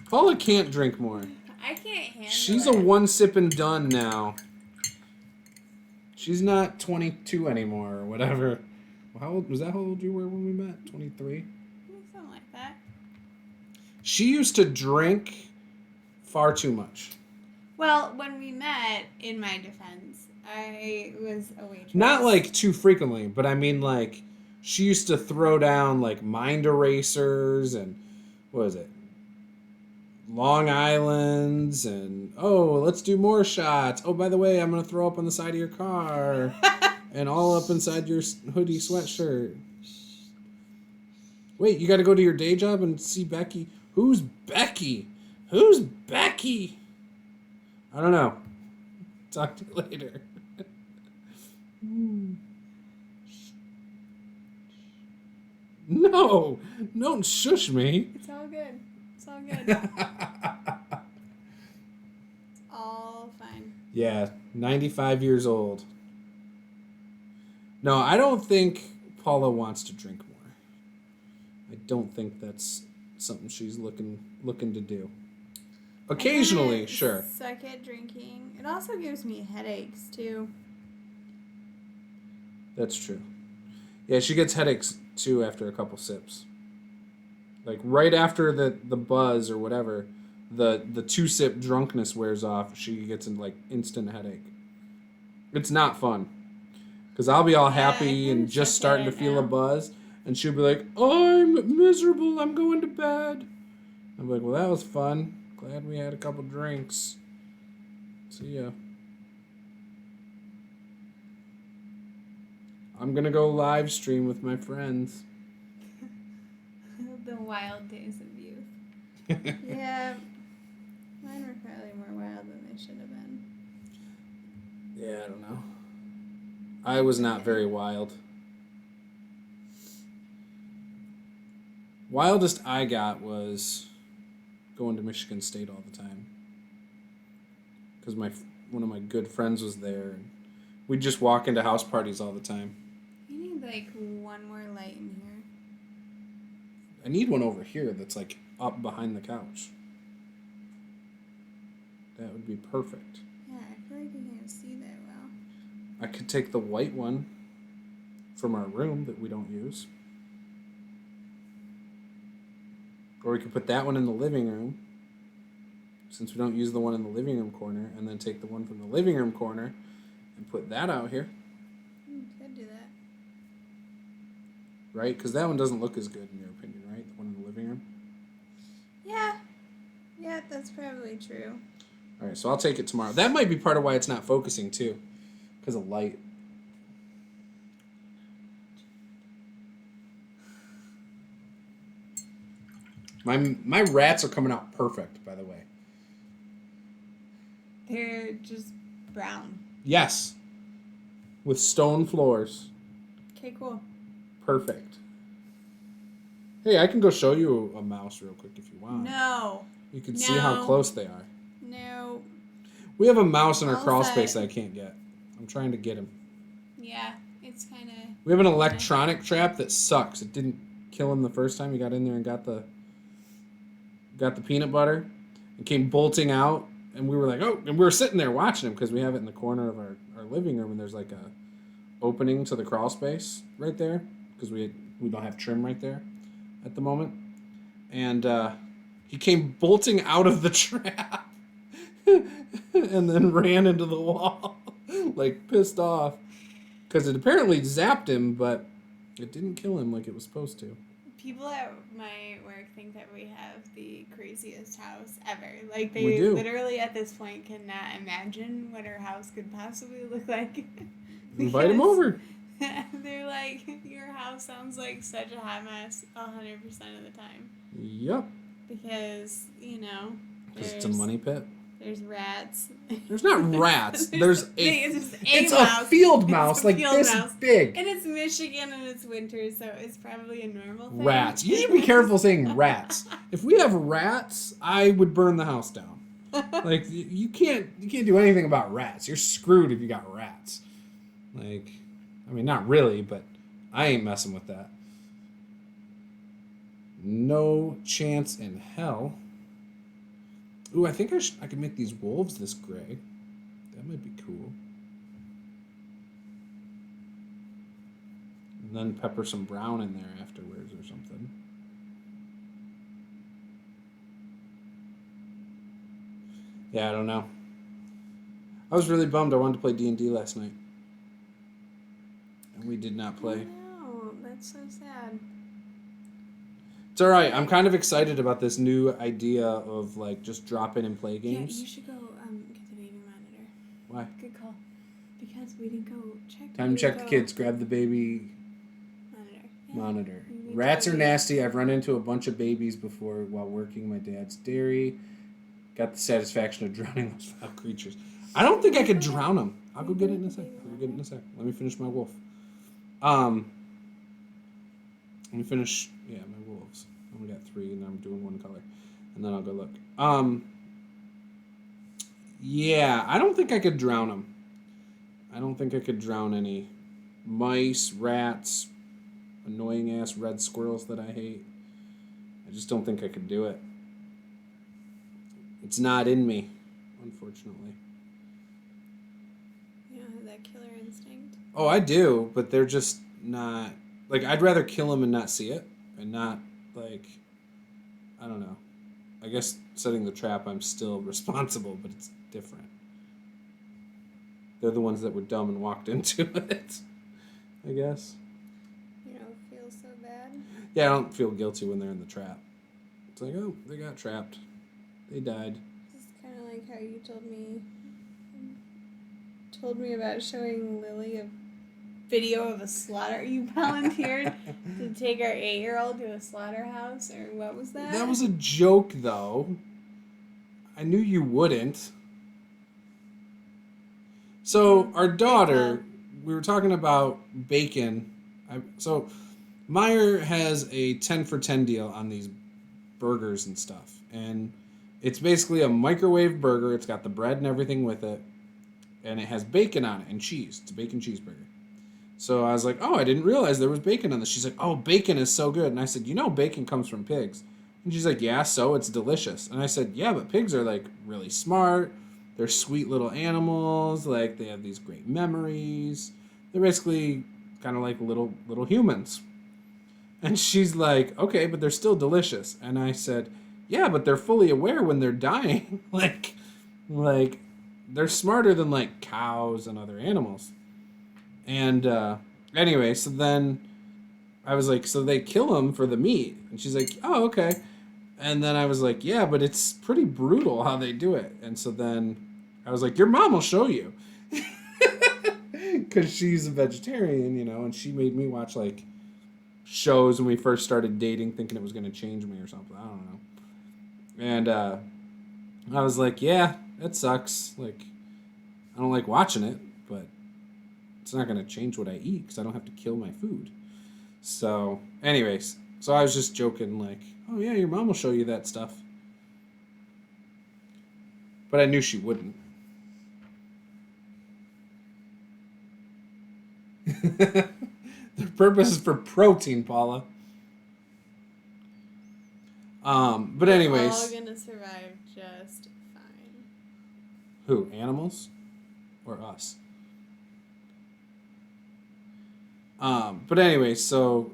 Paula can't drink more. I can't handle She's it. a one sip and done now. She's not 22 anymore or whatever. How old was that? How old you were when we met? 23? Something like that. She used to drink far too much. Well, when we met, in my defense, I was a waitress. Not like too frequently, but I mean like she used to throw down like mind erasers and what is it? Long Islands and let's do more shots. Oh, by the way, I'm gonna throw up on the side of your car and all up inside your hoodie sweatshirt. Wait, you got to go to your day job and see Becky. Who's Becky? Who's Becky? I don't know. Talk to you later. No, don't shush me. It's all good. It's all good. It's all fine. Yeah, 95 years old. No, I don't think Paula wants to drink more. I don't think that's something she's looking to do. Occasionally, sure. Suck at drinking. It also gives me headaches too. That's true. Yeah, she gets headaches too after a couple sips. Like right after the buzz or whatever, the 2-sip drunkenness wears off, she gets in like instant headache. It's not fun. Because I'll be all happy and just starting to feel a buzz, and she'll be like, I'm miserable, I'm going to bed. I'm like, well, that was fun. Glad we had a couple drinks. See ya. I'm going to go live stream with my friends. The wild days of youth. Yeah. Mine were probably more wild than they should have been. Yeah, I don't know. I was not very wild. Wildest I got was going to Michigan State all the time. Because one of my good friends was there. And we'd just walk into house parties all the time. You need like one more light in here. I need one over here that's like up behind the couch. That would be perfect. Yeah, I feel like you can't see that well. I could take the white one from our room that we don't use. Or we could put that one in the living room, since we don't use the one in the living room corner, and then take the one from the living room corner and put that out here. You could do that. Right? Because that one doesn't look as good in your opinion, right? The one in the living room? Yeah. Yeah, that's probably true. All right, so I'll take it tomorrow. That might be part of why it's not focusing, too. Because of light. My rats are coming out perfect, by the way. They're just brown. Yes. With stone floors. Okay, cool. Perfect. Hey, I can go show you a mouse real quick if you want. No. You can see how close they are. No. We have a mouse in our All crawl set. space that I can't get. I'm trying to get him. Yeah, it's kind of... We have an electronic trap that sucks. It didn't kill him the first time he got in there and got the peanut butter and came bolting out. And we were like, oh, and we were sitting there watching him because we have it in the corner of our living room, and there's like a opening to the crawl space right there because we don't have trim right there at the moment. And he came bolting out of the trap and then ran into the wall, like pissed off because it apparently zapped him, but it didn't kill him like it was supposed to. People at my work think that we have the craziest house ever. Like, they literally at this point cannot imagine what our house could possibly look like. Invite him over. They're like, your house sounds like such a hot mess 100% of the time. Yep. Because, Because it's a money pit. There's rats. There's not rats. It's mouse. A field mouse, like this big. And it's Michigan and it's winter, so it's probably a normal thing. Rats. You should be careful saying rats. If we have rats, I would burn the house down. Like, you can't do anything about rats. You're screwed if you got rats. Like, I mean, not really, but I ain't messing with that. No chance in hell. Ooh, I think I could make these wolves this gray. That might be cool. And then pepper some brown in there afterwards or something. Yeah, I don't know. I was really bummed. I wanted to play D&D last night. And we did not play. No, that's so sad. It's all right. I'm kind of excited about this new idea of, like, just drop in and play games. Yeah, you should go get the baby monitor. Why? Good call. Because we didn't go check. Time to check the kids. Grab the baby monitor. Rats are nasty. I've run into a bunch of babies before while working my dad's dairy. Got the satisfaction of drowning those foul creatures. I don't think I could drown them. I'll go get it in a sec. Let me finish my wolf. Let me finish, my wolves. I only got 3, and I'm doing one color. And then I'll go look. Yeah, I don't think I could drown them. I don't think I could drown any mice, rats, annoying-ass red squirrels that I hate. I just don't think I could do it. It's not in me, unfortunately. You don't have that killer instinct? Oh, I do, but they're just not... Like, I'd rather kill them and not see it, and not, like... I don't know. I guess setting the trap, I'm still responsible, but it's different. They're the ones that were dumb and walked into it, I guess. You don't feel so bad? Yeah, I don't feel guilty when they're in the trap. It's like, oh, they got trapped. They died. This is kind of like how you told me about showing Lily a video of a slaughter. You volunteered to take our 8-year-old to a slaughterhouse, or what was that? That was a joke, though. I knew you wouldn't. So, our daughter, we were talking about bacon. So, Meyer has a 10 for 10 deal on these burgers and stuff. And it's basically a microwave burger. It's got the bread and everything with it. And it has bacon on it and cheese. It's a bacon cheeseburger. So I was like, oh, I didn't realize there was bacon on this. She's like, oh, bacon is so good. And I said, bacon comes from pigs. And she's like, yeah, so it's delicious. And I said, yeah, but pigs are, like, really smart. They're sweet little animals. Like, they have these great memories. They're basically kind of like little humans. And she's like, okay, but they're still delicious. And I said, yeah, but they're fully aware when they're dying. like, they're smarter than, like, cows and other animals. And anyway, so then I was like, so they kill them for the meat. And she's like, oh, okay. And then I was like, yeah, but it's pretty brutal how they do it. And so then I was like, your mom will show you. Because she's a vegetarian, and she made me watch, like, shows when we first started dating, thinking it was going to change me or something. I don't know. And I was like, yeah, that sucks. Like, I don't like watching it, but it's not going to change what I eat because I don't have to kill my food. So, anyways, so I was just joking, like, oh, yeah, your mom will show you that stuff. But I knew she wouldn't. Their purpose is for protein, Paula. But anyways. We're all gonna survive just fine. Who? Animals? Or us? But anyway, so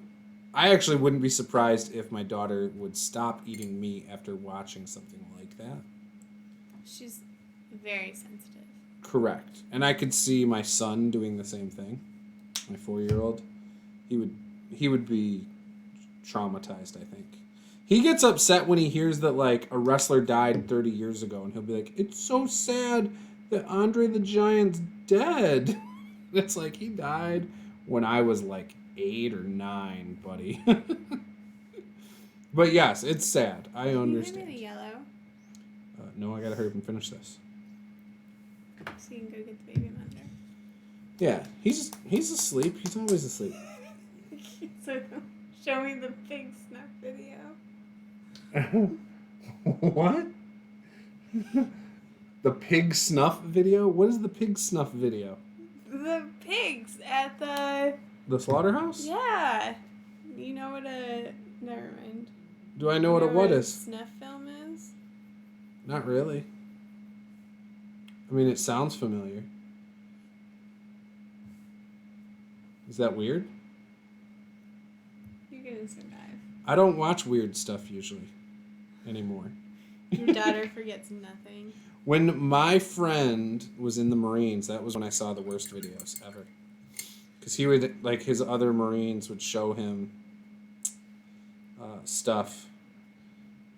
I actually wouldn't be surprised if my daughter would stop eating meat after watching something like that. She's very sensitive. Correct. And I could see my son doing the same thing. My 4-year-old. He would be traumatized, I think. He gets upset when he hears that like a wrestler died 30 years ago, and he'll be like, "It's so sad that Andre the Giant's dead." It's like, he died when I was like 8 or 9, buddy. But yes, it's sad. I understand. Can you give me the yellow? No, I gotta hurry up and finish this. So you can go get the baby monitor. Yeah, he's asleep. He's always asleep. So show me the pig snuff video. What? The pig snuff video? What is the pig snuff video? The pigs at the slaughterhouse? Yeah. You know what a... Never mind. Do I know what a what is? Snuff film is? Not really. I mean, it sounds familiar. Is that weird? You're gonna survive. I don't watch weird stuff usually anymore. Your daughter forgets nothing. When my friend was in the Marines, that was when I saw the worst videos ever. Because he would, like, his other Marines would show him stuff.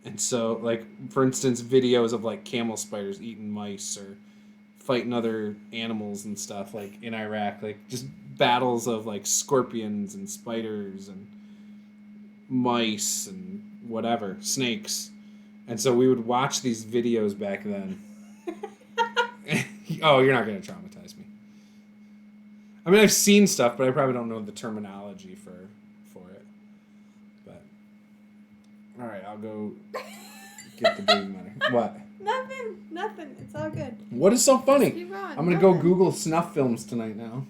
And so, like, for instance, videos of, like, camel spiders eating mice or fighting other animals and stuff, like, in Iraq. Like, just battles of, like, scorpions and spiders and mice and whatever, snakes. And so we would watch these videos back then. Oh, you're not going to traumatize me. I mean, I've seen stuff, but I probably don't know the terminology for it. But, all right, I'll go get the baby monitor. What? Nothing. It's all good. What is so funny? Keep on. I'm going to go Google snuff films tonight now.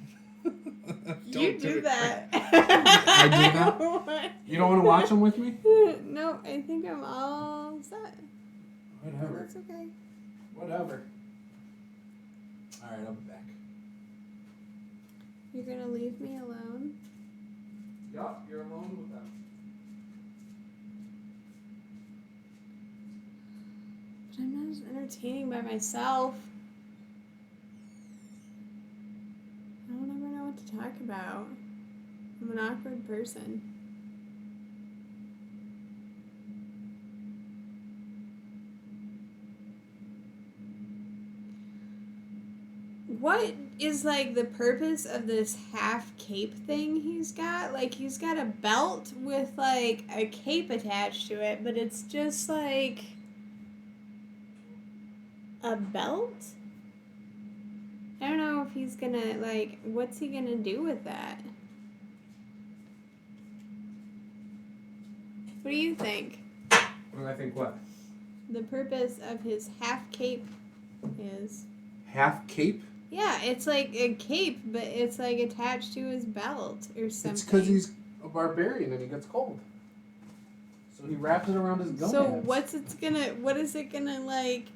You do that. I do that? You don't want to watch them with me? No, I think I'm all set. Whatever. That's okay. Whatever. All right, I'll be back. You're going to leave me alone? Yup, you're alone with them. But I'm not as entertaining by myself. I don't ever know what to talk about. I'm an awkward person. What is, like, the purpose of this half cape thing he's got? Like, he's got a belt with, like, a cape attached to it, but it's just, like, a belt? I don't know if he's gonna, like, what's he gonna do with that? What do you think? What do I think what? The purpose of his half cape is... Half cape? Yeah, it's like a cape, but it's like attached to his belt or something. It's because he's a barbarian and he gets cold. So he wraps it around his gonads. So what is it gonna like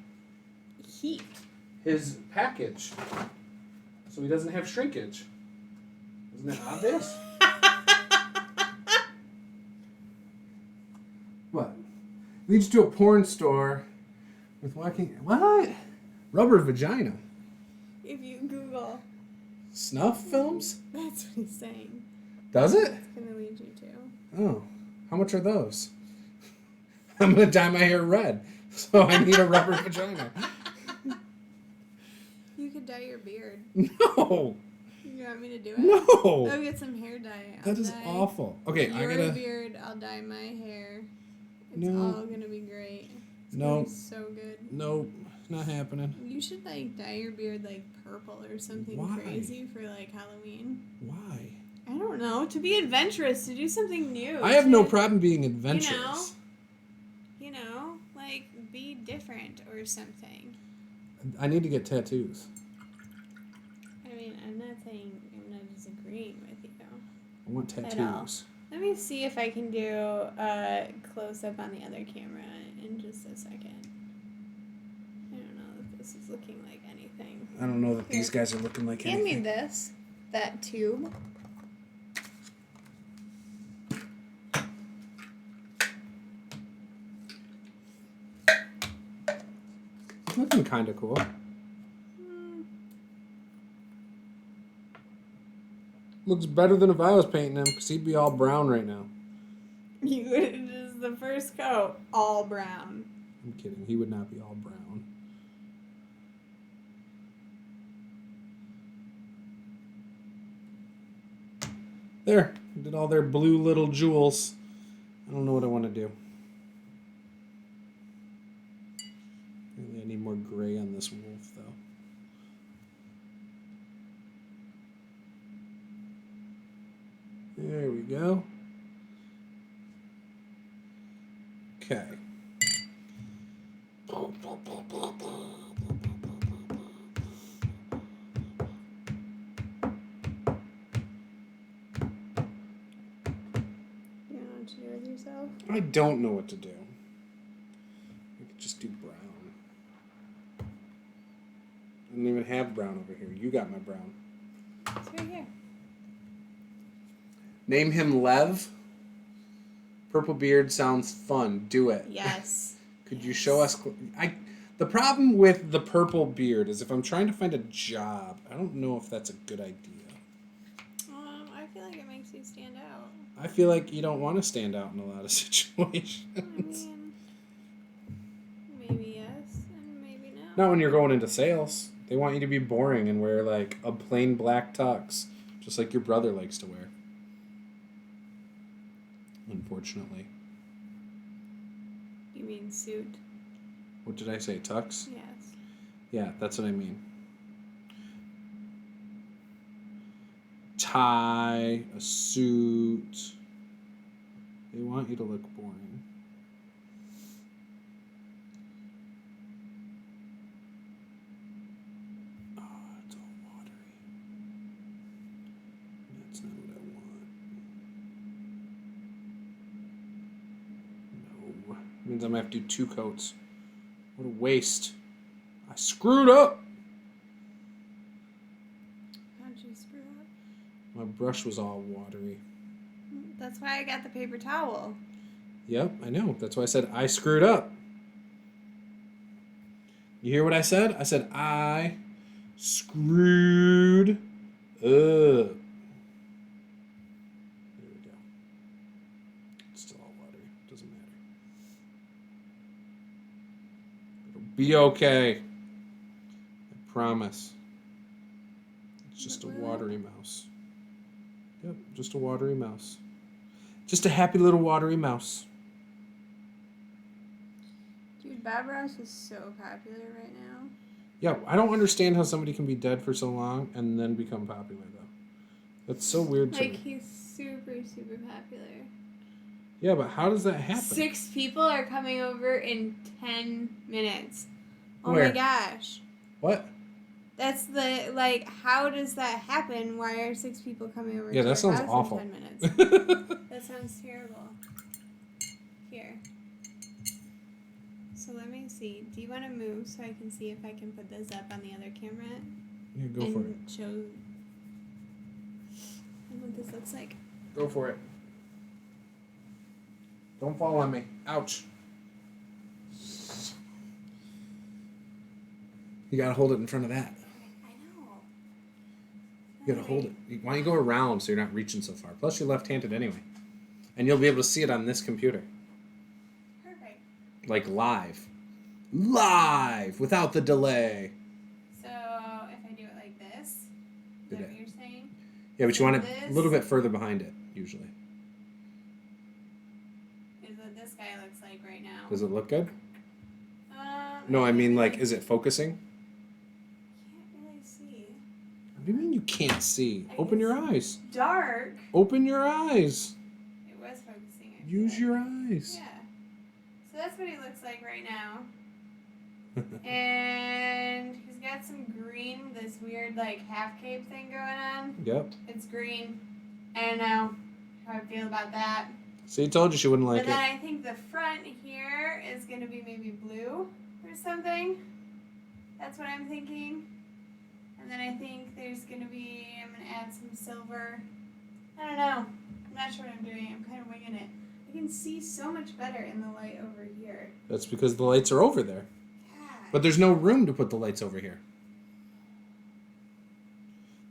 heat? His package. So he doesn't have shrinkage. Isn't it obvious? What? Leads you to a porn store with walking... What? Rubber vagina. If you Google Snuff films? that's what he's saying. Does it? It's gonna lead you to. Oh. How much are those? I'm going to dye my hair red. So I need a rubber vagina. You could dye your beard. No. You want me to do it? No. I'll get some hair dye. That is awful. Okay, your I gotta... beard, I'll dye my hair. It's No. all gonna be great. It's No. gonna be so good. Nope. Not happening. You should like dye your beard like purple or something Why? crazy for like Halloween. Why? I don't know. To be adventurous, to do something new. I have no problem being adventurous. You know, like be different or something. I need to get tattoos. I mean, I'm not saying I'm not disagreeing screen with you. I want tattoos. Let me see if I can do a close-up on the other camera in just a second. I don't know if this is looking like anything. I don't know that these guys are looking like anything. Hand me this. That tube. Looking kind of cool. Looks better than if I was painting him, because he'd be all brown right now. You would just the first coat, all brown. I'm kidding. He would not be all brown. There. Did all their blue little jewels. I don't know what I want to do. Maybe I need more gray on this wolf, though. There we go. Okay. You know what to do with yourself? I don't know what to do. I could just do brown. I don't even have brown over here. You got my brown. It's right here. Name him Lev. Purple beard sounds fun. Do it. Yes. Could you show us? The problem with the purple beard is if I'm trying to find a job, I don't know if that's a good idea. I feel like it makes you stand out. I feel like you don't want to stand out in a lot of situations. I mean, maybe yes, and maybe no. Not when you're going into sales. They want you to be boring and wear like a plain black tux, just like your brother likes to wear. Unfortunately. You mean suit? What did I say? Tux? Yes. Yeah, that's what I mean. Tie, a suit. They want you to look boring. Oh, it's all watery. That's not what I want. No. It means I'm going to have to do 2 coats. What a waste. I screwed up. How'd you screw up? My brush was all watery. That's why I got the paper towel. Yep, I know. That's why I said I screwed up. You hear what I said? I said I screwed up. There we go. It's still all watery. Doesn't matter. It'll be okay. I promise. It's just a watery mouse. Yep, just a watery mouse. Just a happy little watery mouse. Dude, Valeros is so popular right now. Yeah, I don't understand how somebody can be dead for so long and then become popular, though. That's so weird to me. Like, he's super, super popular. Yeah, but how does that happen? 6 people are coming over in 10 minutes. Oh Where? my gosh. What? That's the, like, how does that happen? Why are 6 people coming over Yeah, to that sounds our house awful. in 10 minutes? That sounds terrible. Here. So let me see. Do you want to move so I can see if I can put this up on the other camera? Yeah, go for it. Show what this looks like. Go for it. Don't fall on me. Ouch. You gotta hold it in front of that. I know. You gotta hold it. Why don't you go around so you're not reaching so far? Plus, you're left-handed anyway. And you'll be able to see it on this computer. Perfect. Like live. Live! Without the delay. So if I do it like this, is that what you're saying? Yeah, but you want it This? a little bit further behind it, usually. Is what this guy looks like right now. Does it look good? No, I mean, like, is it focusing? Can't really see. What do you mean you can't see? Open your eyes. Dark. Open your eyes. It was focusing. I Use feel your like. eyes. Yeah. So that's what he looks like right now. And he's got got some green, this weird, like, half cape thing going on. Yep. It's green. I don't know how I feel about that. See, told you she wouldn't like but then it. I think the front here is going to be maybe blue or something. That's what I'm thinking. And then I think there's going to be, I'm going to add some silver. I don't know. I'm not sure what I'm doing. I'm kind of winging it. I can see so much better in the light over here. That's because the lights are over there. Yeah. But there's no room to put the lights over here.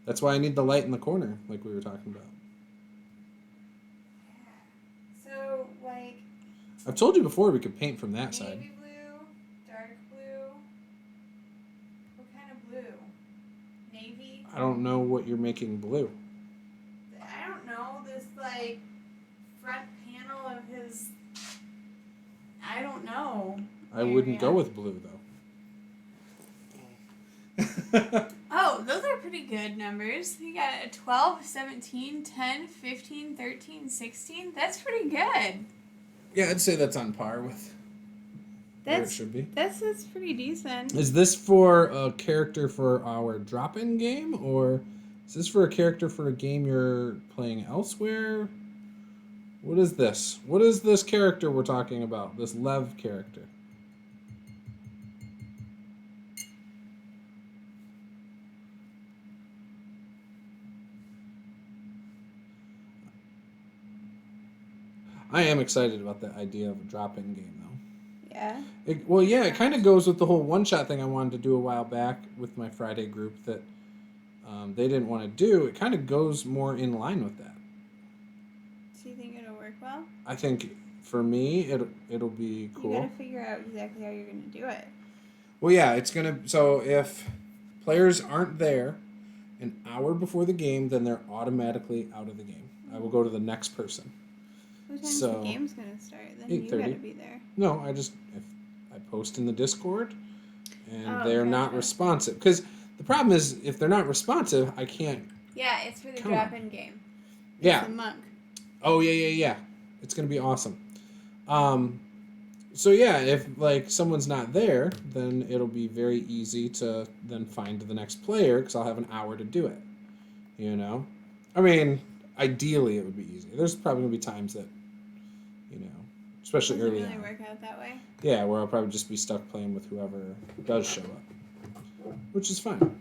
That's why I need the light in the corner, like we were talking about. Yeah. So, like... I've told you before we could paint from that side. Navy blue, dark blue. What kind of blue? Navy? I don't know what you're making blue. I don't know. This, like, front panel of his... I don't know. I wouldn't go with blue, though. Oh, those are pretty good numbers. You got a 12, 17, 10, 15, 13, 16. That's pretty good. Yeah, I'd say that's on par with where it should be. That's pretty decent. Is this for a character for our drop-in game, or is this for a character for a game you're playing elsewhere? What is this? What is this character we're talking about? This Lev character. I am excited about the idea of a drop-in game, though. Yeah? It kind of goes with the whole one-shot thing I wanted to do a while back with my Friday group that they didn't want to do. It kind of goes more in line with that. Do you think it'll work well? I think, for me, it'll be cool. You gotta figure out exactly how you're gonna do it. Well, yeah, it's gonna... So, if players aren't there an hour before the game, then they're automatically out of the game. I will go to the next person. What time's the game's gonna start? Then 8:30. you gotta be there. No, if I post in the Discord and they're gotcha. not responsive. Because the problem is, if they're not responsive, I can't... Yeah, it's for the Come on. drop-in game. Yeah. It's the monk. Oh, yeah. It's going to be awesome. So, yeah, if, like, someone's not there, then it'll be very easy to then find the next player, because I'll have an hour to do it. You know? I mean, ideally it would be easy. There's probably going to be times that, you know, especially Doesn't early really on. work out that way. Yeah, where I'll probably just be stuck playing with whoever does show up, which is fine.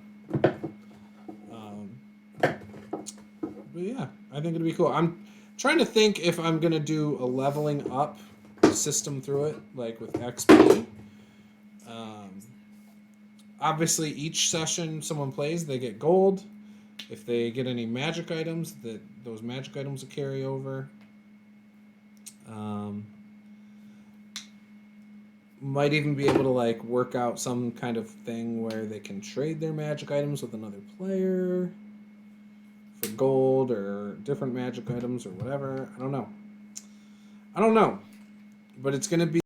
But yeah, I think it'll be cool. I'm trying to think if I'm gonna do a leveling up system through it, like with XP. Obviously, each session someone plays, they get gold. If they get any magic items, those magic items will carry over. Might even be able to like work out some kind of thing where they can trade their magic items with another player for gold or different magic items or whatever. I don't know. But it's going to be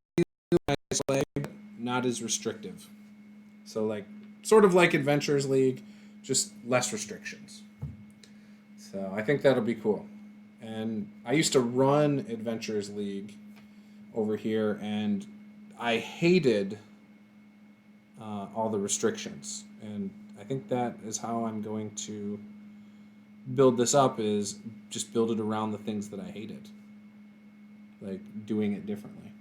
nice play, but not as restrictive. So like sort of like Adventures League, just less restrictions. So I think that'll be cool. And I used to run Adventures League over here, and I hated all the restrictions. And I think that is how I'm going to build this up, is just build it around the things that I hated. Like doing it differently.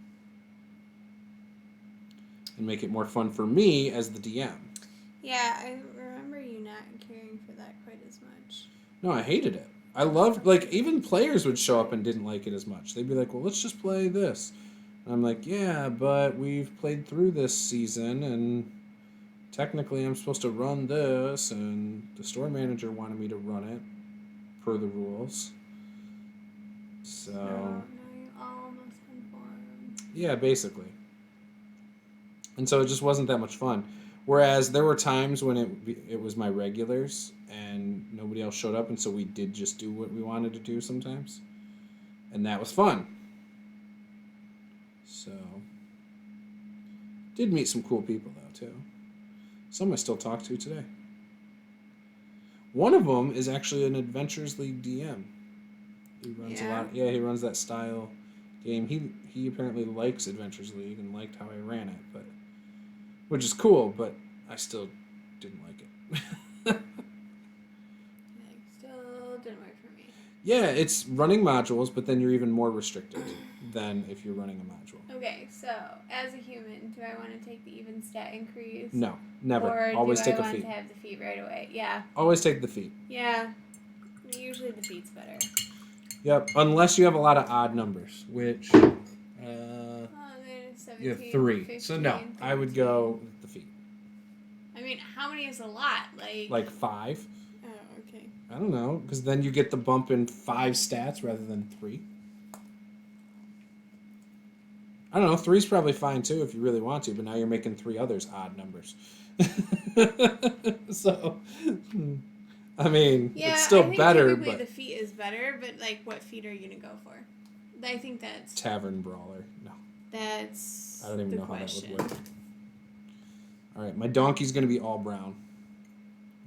And make it more fun for me as the DM. Yeah, I remember you not caring for that quite as much. No, I hated it. I loved, like, even players would show up and didn't like it as much. They'd be like, well, let's just play this. And I'm like, yeah, but we've played through this season, and technically I'm supposed to run this, and the store manager wanted me to run it per the rules. So now you all must conform. Yeah, basically. And so it just wasn't that much fun. Whereas there were times when it was my regulars and nobody else showed up, and so we did just do what we wanted to do sometimes. And that was fun. So, did meet some cool people though too. Some I still talk to today. One of them is actually an Adventures League DM. He runs a lot. Yeah, he runs that style game. He apparently likes Adventures League and liked how I ran it, which is cool. But I still didn't like it. Still didn't work for me. Yeah, it's running modules, but then you're even more restricted than if you're running a module. Okay, so as a human, do I want to take the even stat increase? No, never. Or Always do take I a want feat. to have the feat right away? Yeah. Always take the feat. Yeah. Usually the feat's better. Yep, unless you have a lot of odd numbers, which There's 17, you have 3. 15, So no, 13. I would go with the feat. I mean, how many is a lot? Like 5. Oh, okay. I don't know, because then you get the bump in 5 stats rather than 3. I don't know, 3's probably fine too if you really want to, but now you're making 3 others odd numbers. So, I mean, Yeah, it's still I think better, typically but the feat is better, but like, what feat are you gonna go for? I think that's Tavern Brawler. No. that's. I don't even the know question. how that would work. Alright, my donkey's going to be all brown.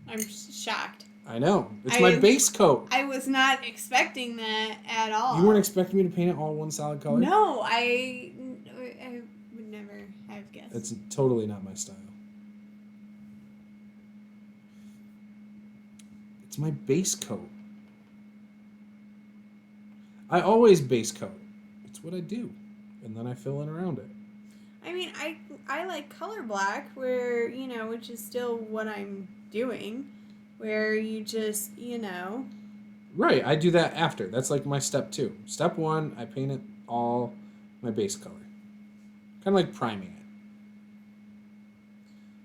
I'm shocked. I know. It's my base coat. I was not expecting that at all. You weren't expecting me to paint it all one solid color? No, I would never have guessed. It's totally not my style. It's my base coat. I always base coat. It's what I do. And then I fill in around it. I mean, I like color black, where, which is still what I'm doing, where you just, Right, I do that after. That's like my step 2. Step 1, I paint it all my base color. Kind of like priming it.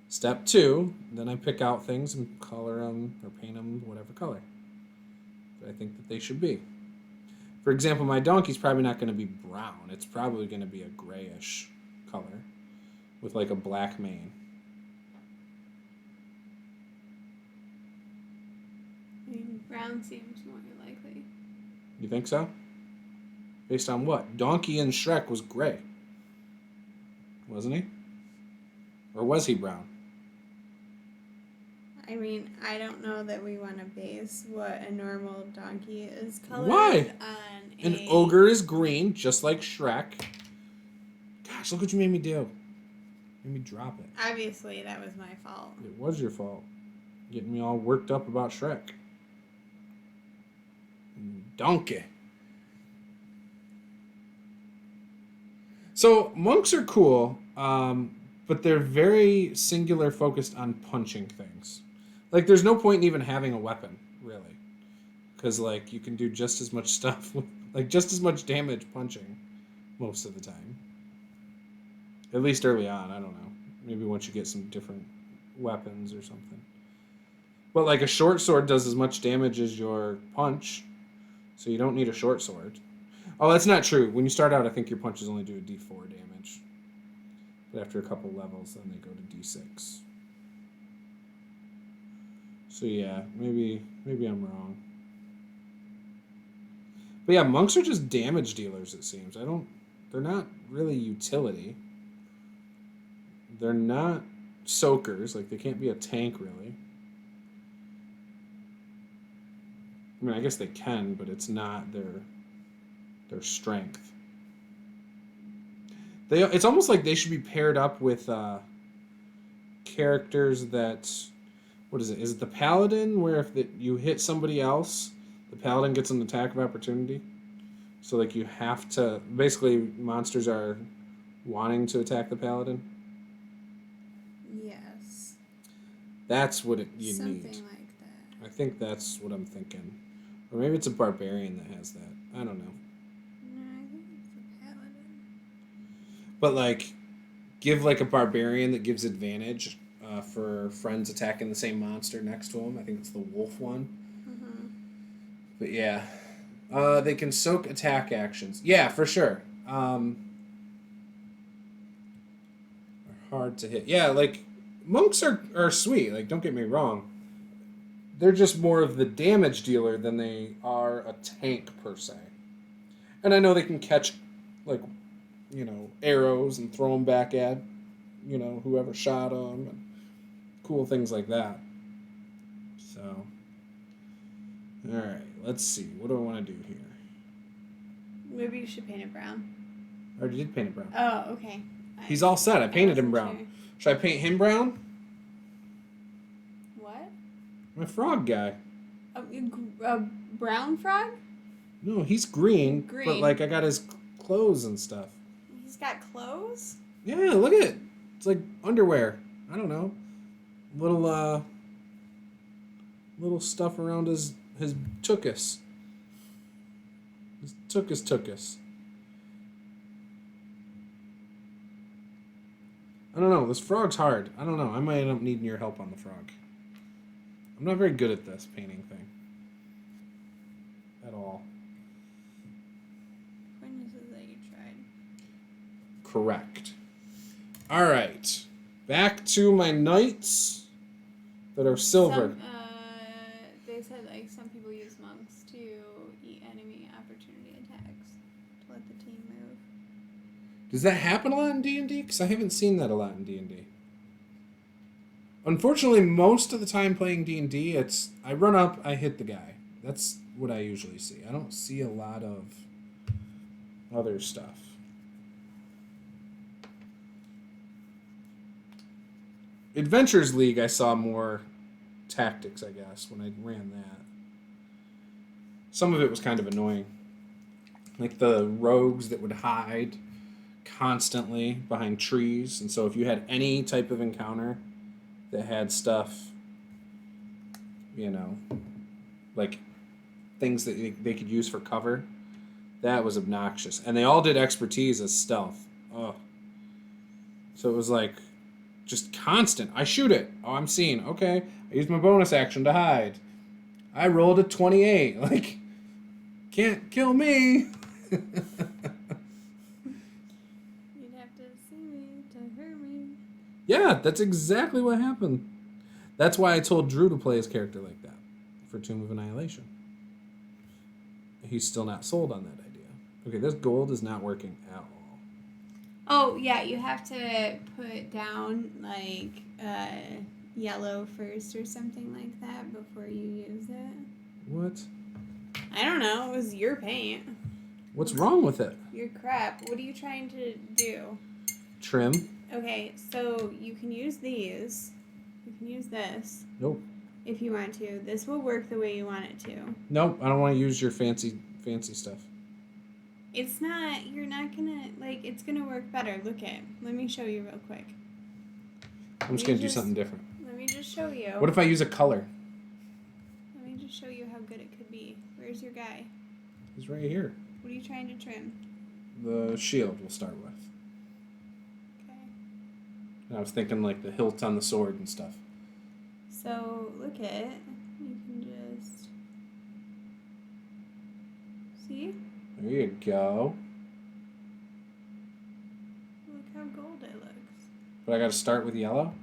Step 2, then I pick out things and color them or paint them whatever color that I think that they should be. For example, my donkey's probably not going to be brown. It's probably going to be a grayish color with like a black mane. I mean, brown seems more likely. You think so? Based on what? Donkey in Shrek was gray. Wasn't he? Or was he brown? I mean, I don't know that we want to base what a normal donkey is colored Why? on An ogre is green, just like Shrek. Gosh, look what you made me do. Made me drop it. Obviously, that was my fault. It was your fault. Getting me all worked up about Shrek. Donkey. So, monks are cool, but they're very singular focused on punching things. Like, there's no point in even having a weapon, really. Because, like, you can do just as much stuff, like, just as much damage punching most of the time. At least early on, I don't know. Maybe once you get some different weapons or something. But, like, a short sword does as much damage as your punch, so you don't need a short sword. Oh, that's not true. When you start out, I think your punches only do a d4 damage. But after a couple levels, then they go to d6. So yeah, maybe I'm wrong. But yeah, monks are just damage dealers, it seems. They're not really utility. They're not soakers, like they can't be a tank really. I mean, I guess they can, but it's not their strength. It's almost like they should be paired up with characters that, what is it? Is it the paladin, where if you hit somebody else, the paladin gets an attack of opportunity? So like you have to, basically monsters are wanting to attack the paladin? Yes. That's what you need. Something like that. I think that's what I'm thinking. Or maybe it's a barbarian that has that. I don't know. No, I think it's a paladin. But like, give like a barbarian that gives advantage for friends attacking the same monster next to him. I think it's the wolf one. Mm-hmm. But yeah. They can soak attack actions. Yeah, for sure. Are hard to hit. Yeah, like, monks are sweet. Like, don't get me wrong. They're just more of the damage dealer than they are a tank, per se. And I know they can catch, like, arrows and throw them back at, whoever shot them. And cool things like that. So, alright, let's see. What do I want to do here? Maybe you should paint it brown. I already did paint it brown. Oh, okay. He's all set. I painted him wasn't brown. sure. Should I paint him brown? My frog guy. A brown frog? No, he's green. But Green. like I got his clothes and stuff. He's got clothes? Yeah, look at it. It's like underwear. I don't know. Little stuff around his tuchus. His tuchus. I don't know. This frog's hard. I don't know. I might end up needing your help on the frog. I'm not very good at this painting thing. At all. When is it that you tried? Correct. All right. Back to my knights that are silver. They said like some people use monks to eat enemy opportunity attacks to let the team move. Does that happen a lot in D&D? Because I haven't seen that a lot in D&D. Unfortunately, most of the time playing D&D, it's I run up, I hit the guy. That's what I usually see. I don't see a lot of other stuff. Adventures League, I saw more tactics, I guess, when I ran that. Some of it was kind of annoying. Like the rogues that would hide constantly behind trees. And so if you had any type of encounter that had stuff, you know, like things that they could use for cover, that was obnoxious. And they all did expertise as stealth. Ugh. So it was like just constant. I shoot it. Oh, I'm seen. Okay. I used my bonus action to hide. I rolled a 28. Like, can't kill me. You'd have to see me to hurt me. Yeah, that's exactly what happened. That's why I told Drew to play his character like that for Tomb of Annihilation. He's still not sold on that idea. Okay, this gold is not working at all. Oh, yeah, you have to put down, like, yellow first or something like that before you use it. What? I don't know. It was your paint. What's wrong with it? Your crap. What are you trying to do? Trim? Okay, so you can use these. You can use this. Nope. If you want to. This will work the way you want it to. Nope, I don't want to use your fancy stuff. It's not, you're not gonna, like, it's gonna work better. Look at, let me show you real quick. I'm just going to do something different. Let me just show you. What if I use a color? Let me just show you how good it could be. Where's your guy? He's right here. What are you trying to trim? The shield we'll start with. Okay. And I was thinking like the hilt on the sword and stuff. So, look at it. You can just... See? There you go. Look how gold it looks. But I got to start with yellow?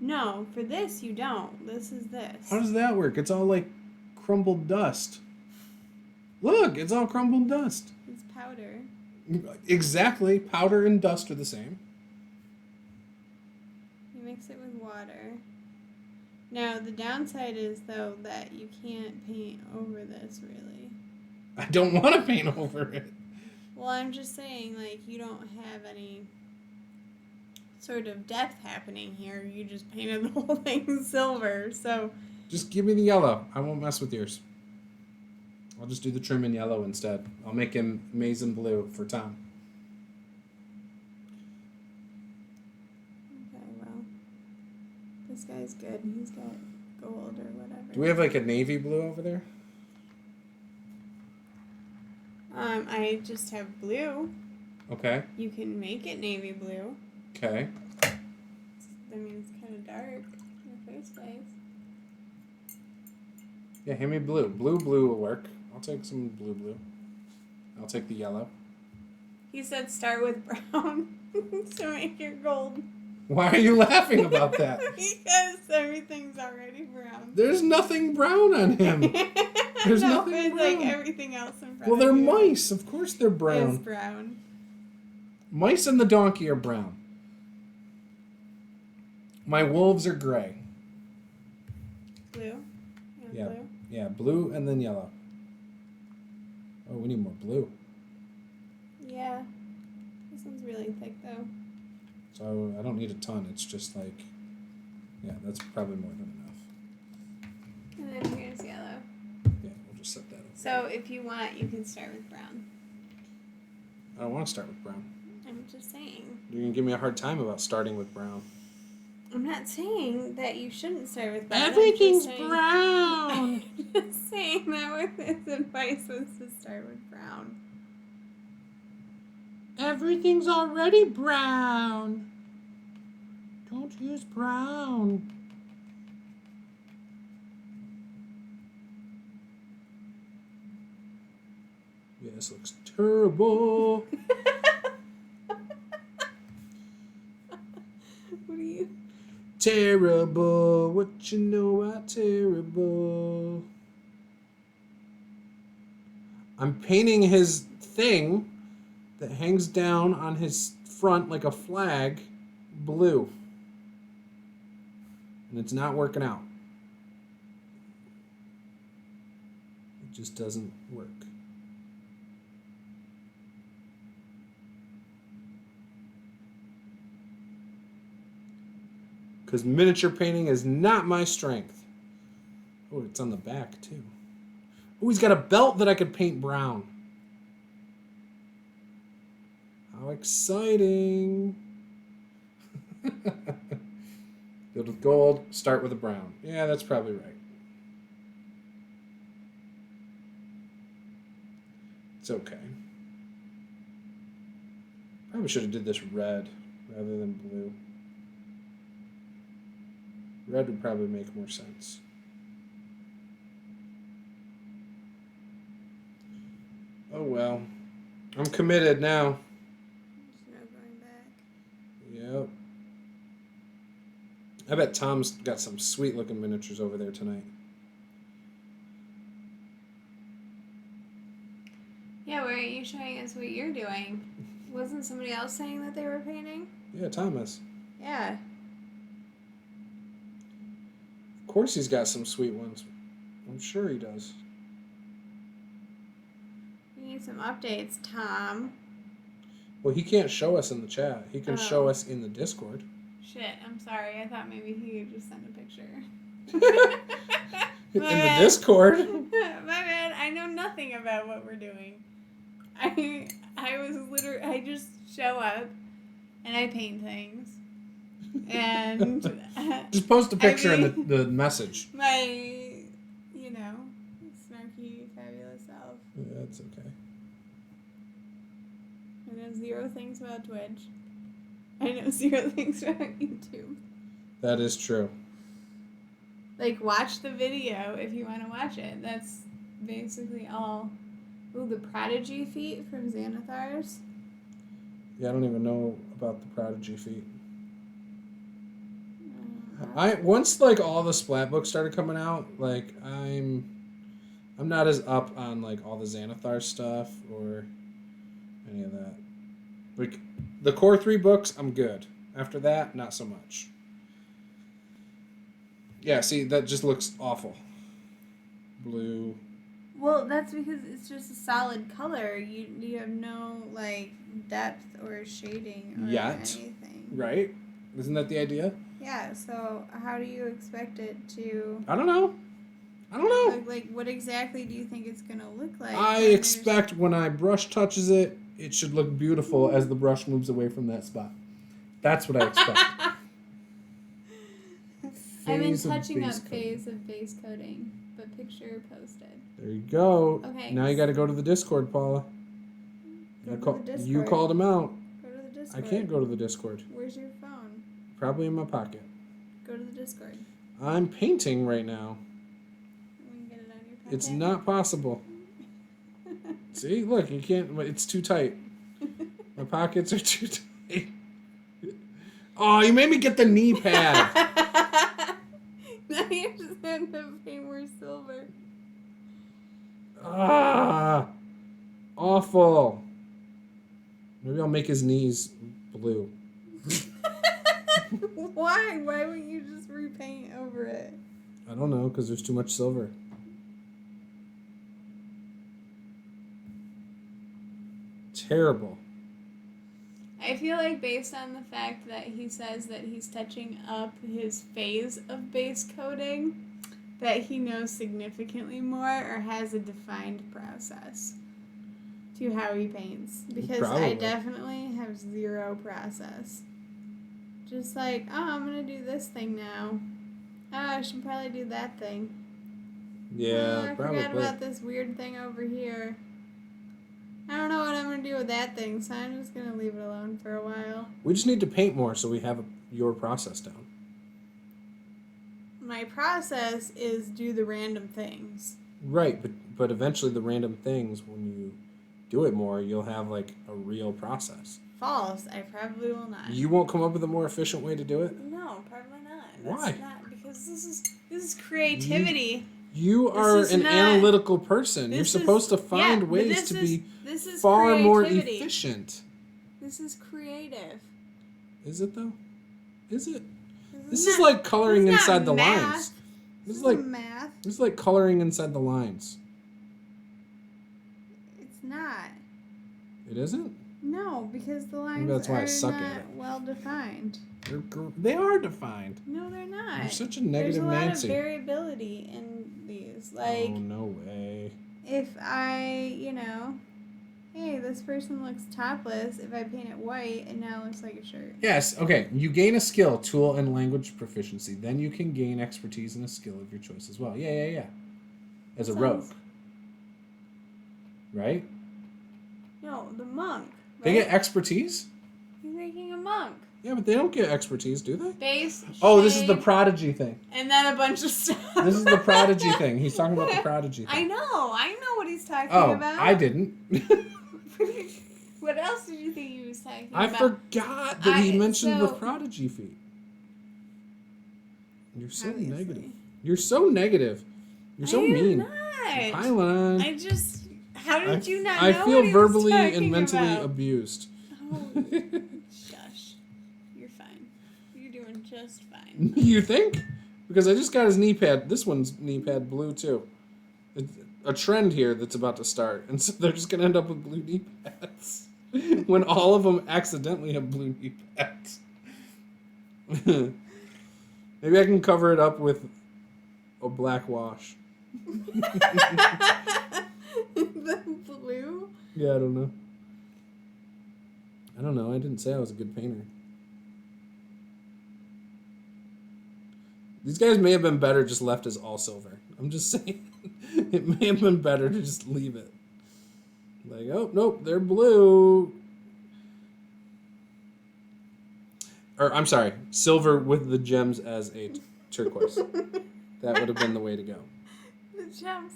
No, for this you don't. This is this. How does that work? It's all like crumbled dust. Look, it's all crumbled dust. It's powder. Exactly. Powder and dust are the same. You mix it with water. Now, the downside is, though, that you can't paint over this, really. I don't want to paint over it. Well, I'm just saying, like, you don't have any sort of depth happening here. You just painted the whole thing silver, so... Just give me the yellow. I won't mess with yours. I'll just do the trim in yellow instead. I'll make him Mason Blue for Tom. Okay, well, this guy's good. He's got gold or whatever. Do we have like a navy blue over there? I just have blue. Okay. You can make it navy blue. Okay. I mean, it's kind of dark in the first place. Yeah, hand me blue. Blue will work. I'll take some blue. I'll take the yellow. He said start with brown to make your gold. Why are you laughing about that? Because everything's already brown. There's nothing brown on him. There's nothing it's brown. like everything else in front Well, of they're you. mice. Of course they're brown. Is brown. Mice and the donkey are brown. My wolves are gray. Blue? Yeah. Blue? Yeah, blue and then yellow. Oh, we need more blue. Yeah. This one's really thick, though. So I don't need a ton. It's just like, yeah, that's probably more than enough. So if you want, you can start with brown. I don't want to start with brown. I'm just saying. You're going to give me a hard time about starting with brown. I'm not saying that you shouldn't start with brown. Everything's brown. brown. I'm just saying that with his advice was to start with brown. Everything's already brown. Don't use brown. Yeah, this looks terrible. What are you? Terrible. What you know about terrible? I'm painting his thing that hangs down on his front like a flag blue. And it's not working out. It just doesn't work. Because miniature painting is not my strength. Oh, it's on the back, too. Oh, he's got a belt that I could paint brown. How exciting. Build with gold, start with a brown. Yeah, that's probably right. It's okay. Probably should have did this red rather than blue. Red would probably make more sense. Oh well. I'm committed now. There's no going back. Yep. I bet Tom's got some sweet looking miniatures over there tonight. Yeah, why aren't you showing us what you're doing? Wasn't somebody else saying that they were painting? Yeah, Thomas. Yeah. Of course he's got some sweet ones. I'm sure he does. We need some updates, Tom. Well, he can't show us in the chat. He can show us in the Discord. Shit, I'm sorry. I thought maybe he could just send a picture. In the Discord? My bad. I know nothing about what we're doing. I just show up and I paint things. And just post a picture in the message. My, snarky, fabulous self. Yeah, that's okay. I know 0 things about Twitch. I know 0 things about YouTube. That is true. Like, watch the video if you want to watch it. That's basically all. Ooh, the Prodigy feat from Xanathars. Yeah, I don't even know about the Prodigy feat. Once all the splat books started coming out, I'm not as up on all the Xanathar stuff or any of that. The core 3 books, I'm good. After that, not so much. Yeah, see, that just looks awful. Blue. Well, that's because it's just a solid color. You have no depth or shading or anything. Right? Isn't that the idea? Yeah, so how do you expect it to... I don't know. What exactly do you think it's going to look like? I expect when I brush touches it, it should look beautiful as the brush moves away from that spot. That's what I expect. I'm in touching up phase of base coating, but picture posted. There you go. Okay. Now you got to go to the Discord, Paula. Go to the Discord. You called him out. Go to the Discord. I can't go to the Discord. Where's your phone? Probably in my pocket. Go to the Discord. I'm painting right now. We can get it on your pocket. It's not possible. See, look, you can't. It's too tight. My pockets are too tight. Oh, you made me get the knee pad. Now you just have to pay more silver. Ah, awful. Maybe I'll make his knees blue. Why? Why wouldn't you just repaint over it? I don't know, because there's too much silver. Terrible. I feel like based on the fact that he says that he's touching up his phase of base coating, that he knows significantly more or has a defined process to how he paints. Because I Probably. definitely have zero process. Just like, oh, I'm going to do this thing now. Oh, I should probably do that thing. Yeah, I probably. forgot about this weird thing over here. I don't know what I'm going to do with that thing, so I'm just going to leave it alone for a while. We just need to paint more so we have your process down. My process is do the random things. Right, but eventually the random things, when you do it more, you'll have like a real process. False. I probably will not. You won't come up with a more efficient way to do it? No, probably not. Why? That's not, because this is creativity. You are is an not- analytical person. You're this supposed is- to find yeah, but ways this to is- be this is far more creativity. efficient. This is creative. Is it though? Is it? This This is like coloring this is inside not the math. lines. This is like math. this is like coloring inside the lines. It's not. It isn't? No, because the lines Maybe that's why I are suck at not it. well defined. They are defined. No, they're not. You're such a negative There's a lot Nancy. of variability in these. Like, Oh, no way. if I, hey, this person looks topless. If I paint it white, it now looks like a shirt. Yes, okay. You gain a skill, tool, and language proficiency. Then you can gain expertise in a skill of your choice as well. Yeah. As a rogue. Right? No, the monk. They right? get expertise? He's making a monk. Yeah, but they don't get expertise, do they? Base. Oh, this is the shade, prodigy thing. and then a bunch of stuff. This is the prodigy thing. He's talking about the prodigy I thing. know what he's talking Oh, about. I didn't. What else did you think he was talking I about? forgot that he mentioned the so- prodigy feat. You're so Obviously. negative. You're so negative. You're so I am mean. not. Pylon. How did you not know I what feel he verbally was and talking mentally about? abused. Oh, shush. You're fine. You're doing just fine. You think? Because I just got his knee pad. This one's knee pad blue too. It's a trend here that's about to start, and so they're just gonna end up with blue knee pads when all of them accidentally have blue knee pads. Maybe I can cover it up with a black wash. The blue? Yeah, I don't know. I didn't say I was a good painter. These guys may have been better just left as all silver. I'm just saying. It may have been better to just leave it. Like, oh, nope, they're blue. Or, I'm sorry, silver with the gems as a turquoise. That would have been the way to go. The gems.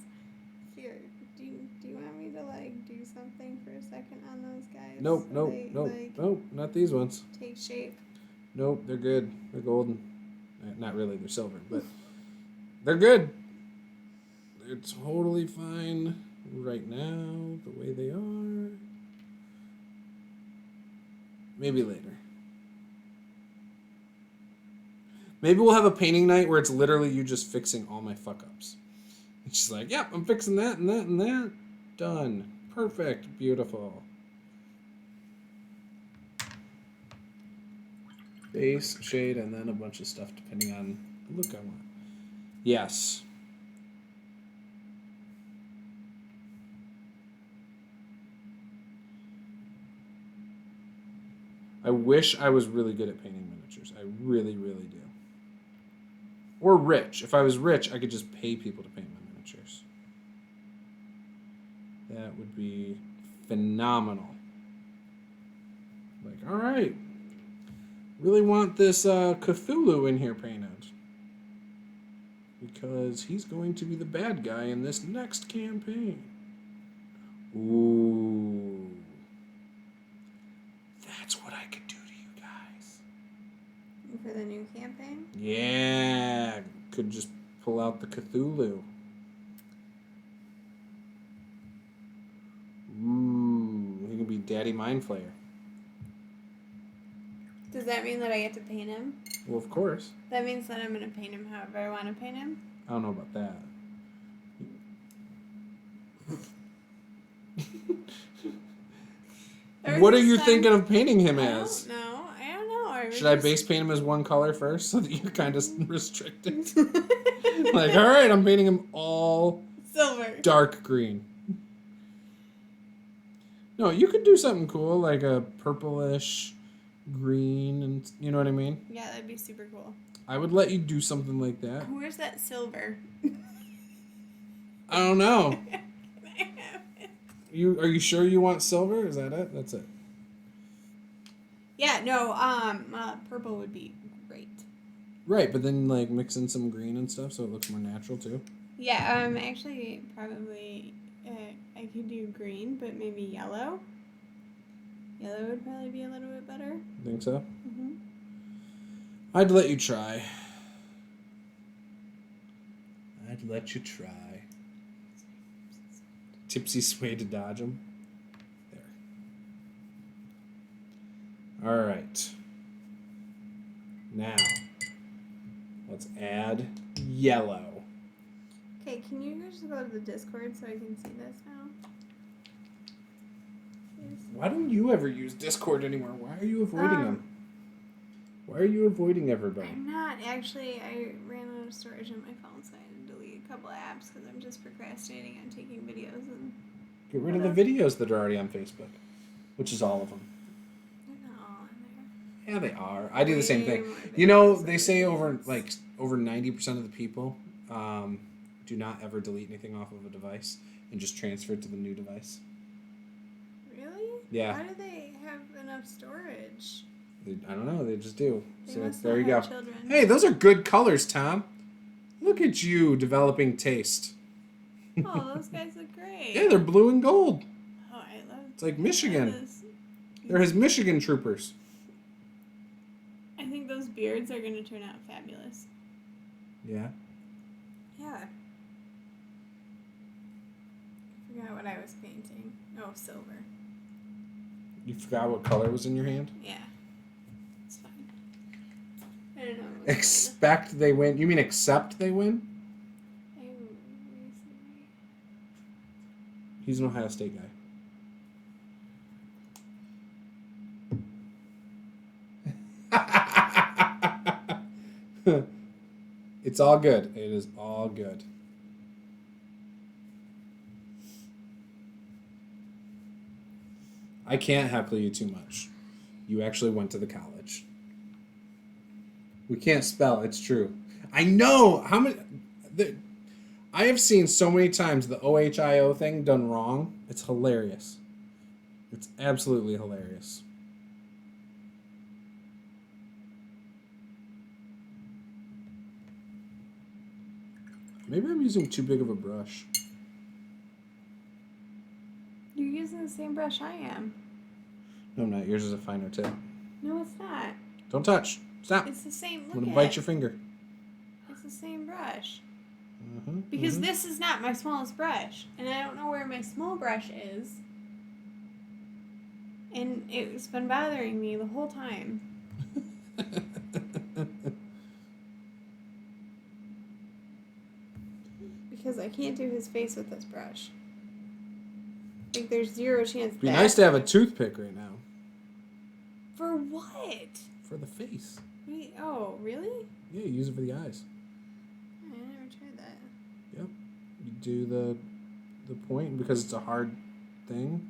Here, do you want me to, do something for a second on those guys? Nope, So nope, they, nope, not these ones. take shape? Nope, they're good. They're golden. Not really, they're silver, but they're good. They're totally fine right now, the way they are. Maybe later. Maybe we'll have a painting night where it's literally you just fixing all my fuck-ups. And she's like, yep, I'm fixing that and that and that. Done. Perfect. Beautiful. Base, shade, and then a bunch of stuff depending on the look I want. Yes. I wish I was really good at painting miniatures. I really, really do. Or rich. If I was rich, I could just pay people to paint my miniatures. That would be phenomenal. Like, all right. Really want this Cthulhu in here painted. Because he's going to be the bad guy in this next campaign. Ooh. That's what I could do to you guys. For the new campaign? Yeah. Could just pull out the Cthulhu. Ooh. He can be Daddy Mind Flayer. Does that mean that I get to paint him? Well, of course. That means that I'm going to paint him however I want to paint him? I don't know about that. What are you thinking of painting him as? I don't know. Should I base paint him as one color first so that you're kind of restricted? Like, all right, I'm painting them all Silver. dark green. No, you could do something cool, like a purplish green, and you know what I mean? Yeah, that'd be super cool. I would let you do something like that. Where's that silver? I don't know. Can I have it? Are you sure you want silver? Is that it? That's it. Yeah, no, purple would be great. Right, but then like mix in some green and stuff so it looks more natural too. Yeah, actually, probably, I could do green, but maybe yellow. Yellow would probably be a little bit better. Think so? Mm-hmm. I'd let you try. I'd let you try. Tipsy sway to dodge them. There. All right. Now, let's add yellow. Okay, can you just go to the Discord so I can see this now? Please. Why don't you ever use Discord anymore? Why are you avoiding them? Why are you avoiding everybody? I'm not. Actually, I ran out of storage on my phone, so I had to delete a couple of apps because I'm just procrastinating on taking videos. And Get rid of the videos that are already on Facebook, which is all of them. they're not all in there. Yeah, they are. I do the same thing. Way more You know, videos they than say videos. over 90% of the people do not ever delete anything off of a device and just transfer it to the new device. Really? Yeah. Why do they have enough storage? I don't know. They just do. They So must there not you go. have children. Hey, those are good colors, Tom. Look at you developing taste. Oh, those guys look great. Yeah, they're blue and gold. Oh, I love It's like Michigan. this. They're his Michigan troopers. I think those beards are going to turn out fabulous. Yeah. Yeah. I forgot what I was painting. Oh, silver. You forgot what color was in your hand? Yeah. It's fine. I don't know. Expect they win. You mean accept they win? I recently... He's an Ohio State guy. It's all good. It is all good. I can't heckle you too much. You actually went to the college. We can't spell. It's true. I know how many. I have seen so many times the OHIO thing done wrong. It's hilarious. It's absolutely hilarious. Maybe I'm using too big of a brush. You're using the same brush I am. No, I'm not. Yours is a finer tip. No, it's not. Don't touch. Stop. It's the same. I'm Look going to at bite it. your finger. It's the same brush. Mm-hmm, Because this is not my smallest brush. And I don't know where my small brush is. And it's been bothering me the whole time. Because I can't do his face with this brush. Like, there's zero chance. Be nice to have a toothpick right now. For what? For the face. Oh, really? Yeah, you use it for the eyes. I never tried that. Yep. You do the point because it's a hard thing.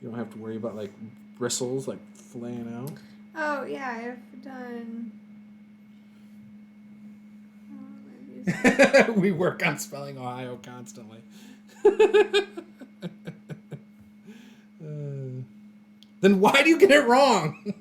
You don't have to worry about like bristles like flaying out. Oh, yeah, I've done... We work on spelling Ohio constantly. Then why do you get it wrong?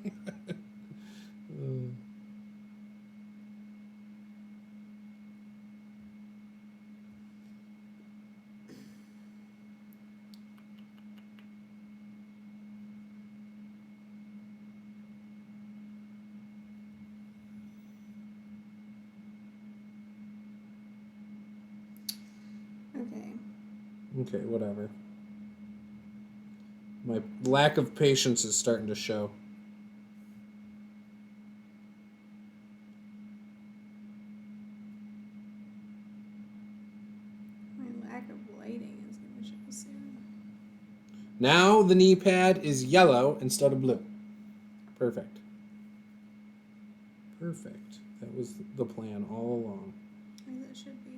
Okay, whatever. My lack of patience is starting to show. My lack of lighting is going to show soon. Now the knee pad is yellow instead of blue. Perfect. Perfect. That was the plan all along. As it should be.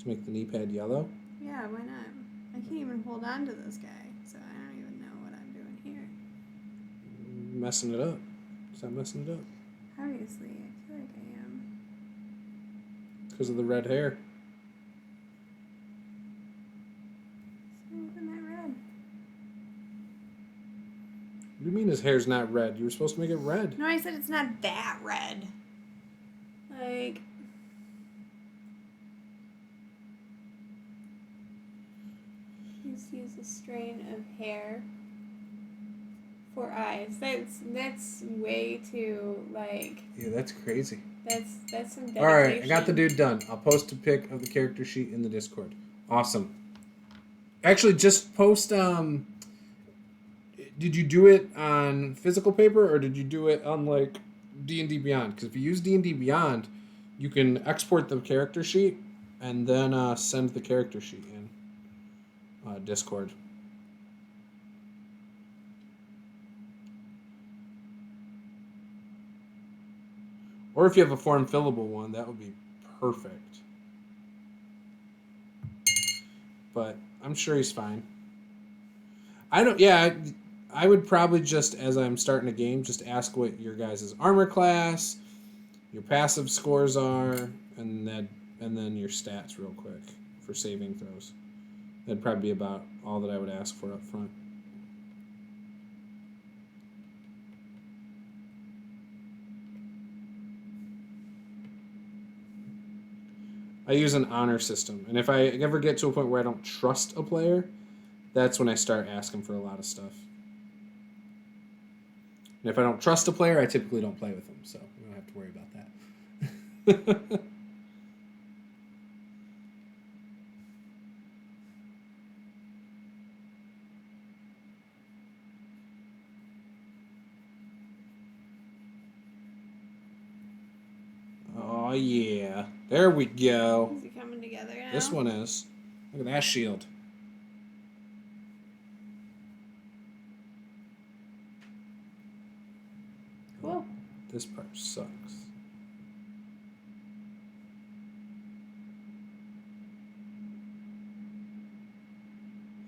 To make the knee pad yellow? Yeah, why not? I can't even hold on to this guy, so I don't even know what I'm doing here. Messing it up. Stop messing it up. Obviously, I feel like I am. Because of the red hair. It's not even that red. What do you mean his hair's not red? You were supposed to make it red. No, I said it's not that red. Like... Just use a strain of hair for eyes. That's way too, like... Yeah, that's crazy. That's some dedication. Alright, I got the dude done. I'll post a pic of the character sheet in the Discord. Awesome. Actually, just post, did you do it on physical paper, or did you do it on, like, D&D Beyond? Because if you use D&D Beyond, you can export the character sheet and then send the character sheet in Discord. Or if you have a form fillable one, that would be perfect. But I'm sure he's fine. I would probably just, as I'm starting a game, just ask what your guys' armor class, your passive scores are, and then your stats real quick for saving throws. That'd probably be about all that I would ask for up front. I use an honor system, and if I ever get to a point where I don't trust a player, that's when I start asking for a lot of stuff. And if I don't trust a player, I typically don't play with them, so we don't have to worry about that. Oh, yeah. There we go. Is it coming together now? This one is. Look at that shield. Cool. This part sucks.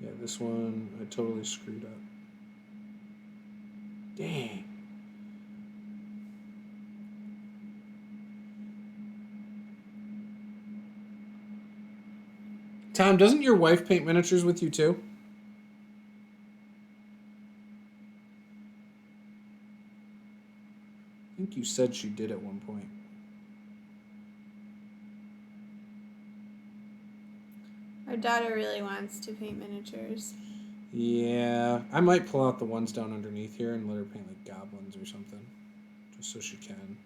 Yeah, this one I totally screwed up. Dang. Tom, doesn't your wife paint miniatures with you too? I think you said she did at one point. Our daughter really wants to paint miniatures. Yeah, I might pull out the ones down underneath here and let her paint like goblins or something, just so she can.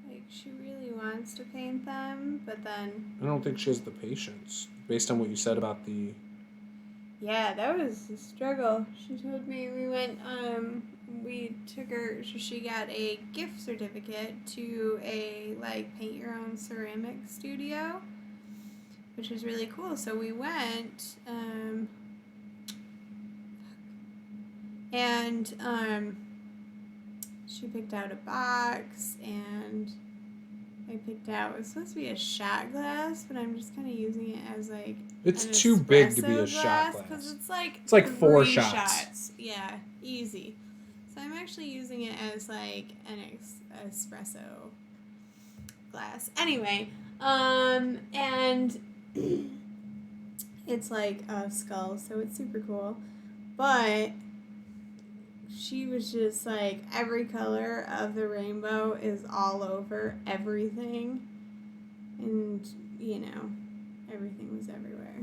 Like, she really wants to paint them, but then... I don't think she has the patience, based on what you said about the... Yeah, that was a struggle. She told me we took her, so she got a gift certificate to a, like, paint your own ceramic studio, which was really cool. So we went, she picked out a box, and I picked out, it was supposed to be a shot glass, but I'm just kind of using it as, like, It's an too big to be a espresso shot glass. because it's like 4 3 shots. Yeah, easy. So I'm actually using it as like an espresso glass. Anyway, and it's like a skull, so it's super cool. But she was just like, every color of the rainbow is all over everything, and you know, everything was everywhere.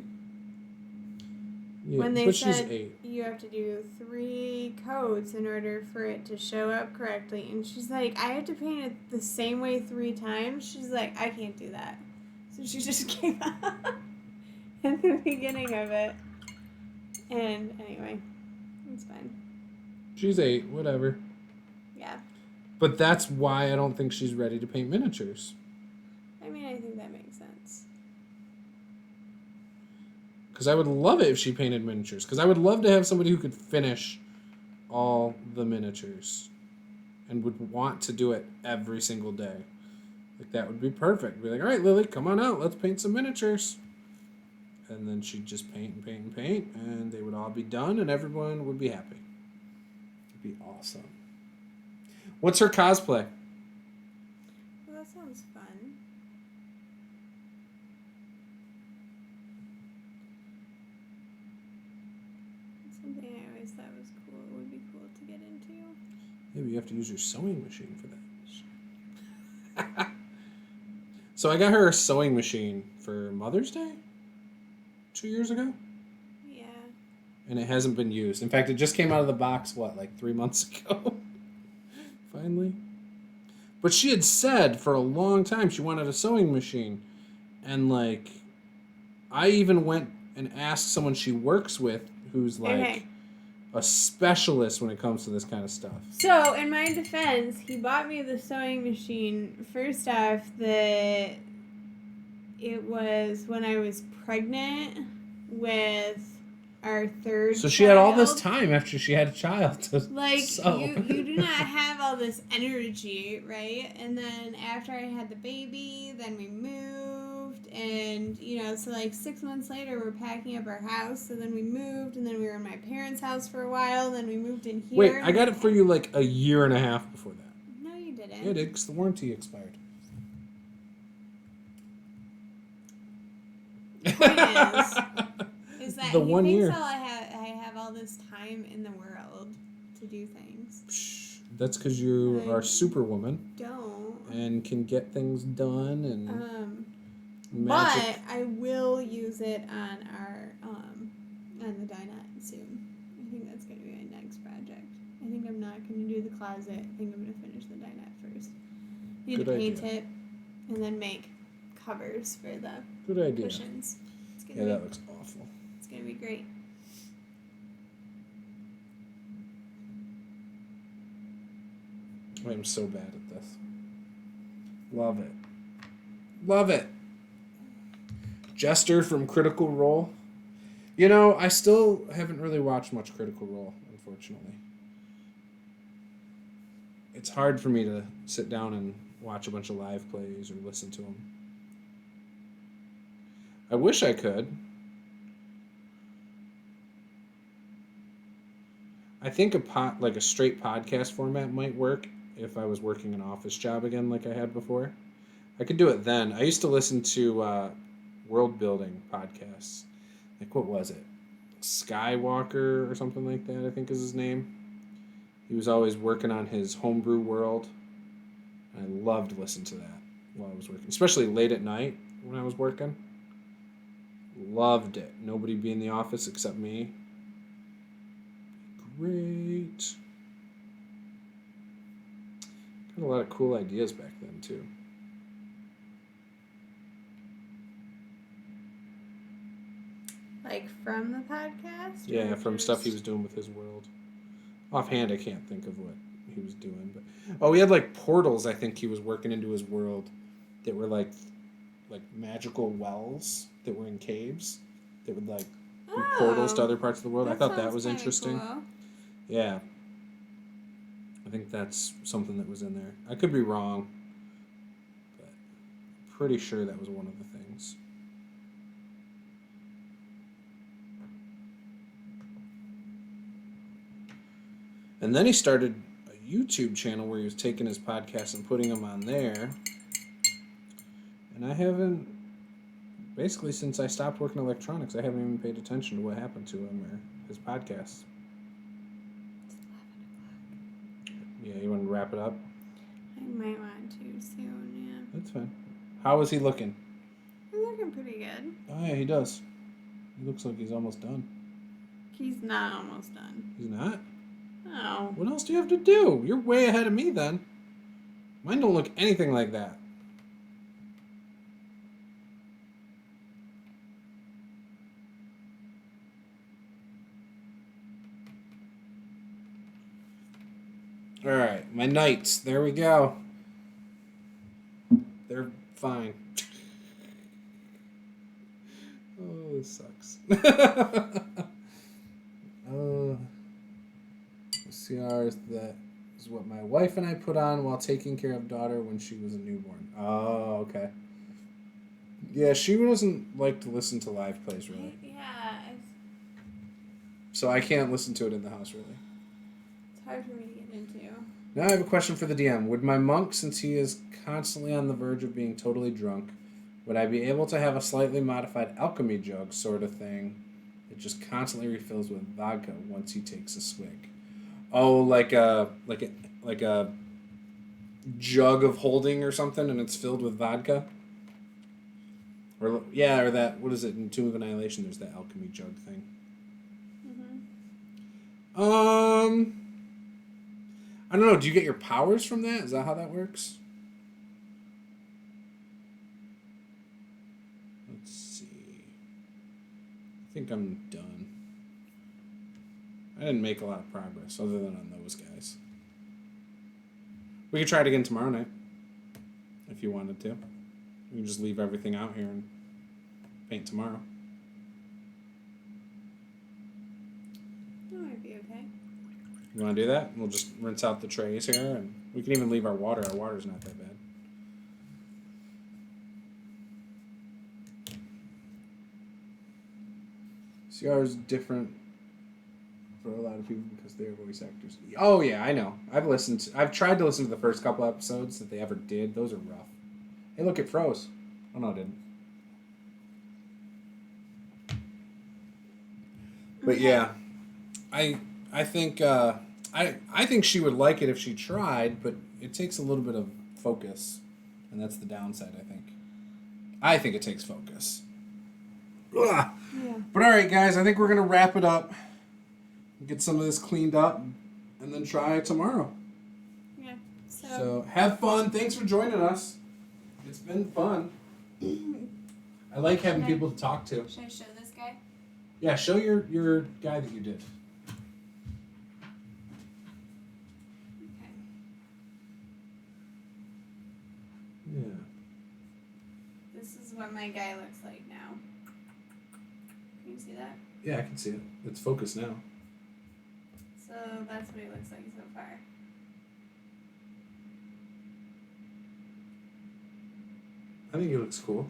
Yeah, When they but she's said 8. you have to do 3 coats in order for it to show up correctly, and she's like, I had to paint it the same way 3 times. She's like, I can't do that. So she just gave up at the beginning of it. And anyway, it's fine. She's 8, whatever. Yeah. But that's why I don't think she's ready to paint miniatures. I mean, I think that makes sense. Because I would love it if she painted miniatures. Because I would love to have somebody who could finish all the miniatures and would want to do it every single day. Like, that would be perfect. Be like, all right, Lily, come on out. Let's paint some miniatures. And then she'd just paint and paint and paint, and they would all be done, and everyone would be happy. It'd be awesome. What's her cosplay? Well, that sounds fun. It's something I always thought was cool. It would be cool to get into. Maybe you have to use your sewing machine for that. So I got her a sewing machine for Mother's Day 2 years ago. Yeah. And it hasn't been used. In fact, it just came out of the box, like 3 months ago? Finally. But she had said for a long time she wanted a sewing machine. And, like, I even went and asked someone she works with who's, like, a specialist when it comes to this kind of stuff. So, in my defense, he bought me the sewing machine. First off, it was when I was pregnant with our third So she had all this child. time after she had a child to Like, sew. you do not have all this energy, right? And then after I had the baby, then we moved, and, so, like, 6 months later, we're packing up our house, so then we moved, and then we were in my parents' house for a while, then we moved in here. Wait, I got it for you, like, a year and a half before that. No, you didn't. Yeah, I did, because the warranty expired. Point is that The he 1 thinks year. I have all this time in the world to do things. Psh, that's because you I are Superwoman don't. and can get things done and magic. But I will use it on our on the dinette soon. I think that's gonna be my next project. I think I'm not gonna do the closet. I think I'm gonna finish the dinette first. Need Good to paint idea. it and then make covers for the Good idea. cushions. It's gonna Yeah, be, that looks awful. it's gonna be great. I am so bad at this. Love it. Love it. Jester from Critical Role. I still haven't really watched much Critical Role, unfortunately. It's hard for me to sit down and watch a bunch of live plays or listen to them. I wish I could. I think a straight podcast format might work if I was working an office job again like I had before. I could do it then. I used to listen to world building podcasts. Like, what was it? Skywalker or something like that, I think is his name. He was always working on his homebrew world. I loved listening to that while I was working, especially late at night when I was working. Loved it. Nobody be in the office except me. Great. Got a lot of cool ideas back then, too. Like from the podcast? Yeah, or from just- stuff he was doing with his world. Offhand, I can't think of what he was doing, but he had like portals. I think he was working into his world that were like magical wells that were in caves that would like be portals to other parts of the world. I thought that sounds was kinda interesting. cool. Yeah, I think that's something that was in there. I could be wrong, but I'm pretty sure that was one of the things. And then he started a YouTube channel where he was taking his podcasts and putting them on there. And I haven't, basically since I stopped working electronics, I haven't even paid attention to what happened to him or his podcasts. It's 11 o'clock. Yeah, you want to wrap it up? I might want to soon, yeah. That's fine. How is he looking? He's looking pretty good. Oh, yeah, he does. He looks like he's almost done. He's not almost done. He's not? No. What else do you have to do? You're way ahead of me then. Mine don't look anything like that. All right, my knights. There we go. They're fine. Oh, this sucks. CR is that is what my wife and I put on while taking care of daughter when she was a newborn. Oh, okay. Yeah, she doesn't like to listen to live plays, really. Yeah, So I can't listen to it in the house, really. it's hard for me to get into. Now I have a question for the DM. Would my monk, since he is constantly on the verge of being totally drunk, would I be able to have a slightly modified alchemy jug sort of thing that just constantly refills with vodka once he takes a swig? Oh, like a jug of holding or something, and it's filled with vodka? Or that, what is it, in Tomb of Annihilation, there's that alchemy jug thing. Mm-hmm. I don't know, do you get your powers from that? Is that how that works? Let's see. I think I'm done. I didn't make a lot of progress, other than on those guys. We could try it again tomorrow night, if you wanted to. We can just leave everything out here and paint tomorrow. That might be okay. You want to do that? We'll just rinse out the trays here, and we can even leave our water. Our water's not that bad. CR is different for a lot of people because they're voice actors. Oh yeah, I know. I've tried to listen to the first couple episodes that they ever did. Those are rough. Hey, look, it froze. Oh no, it didn't. But yeah, I think I think she would like it if she tried, but it takes a little bit of focus, and that's the downside. I think it takes focus. Ugh. Yeah. But all right, guys, I think we're gonna wrap it up. Get some of this cleaned up, and then try tomorrow. Yeah. So have fun. Thanks for joining us. It's been fun. I like having people to talk to. Should I show this guy? Yeah, show your guy that you did. Okay. Yeah. This is what my guy looks like now. Can you see that? Yeah, I can see it. It's focused now. So that's what he looks like so far. I think he looks cool.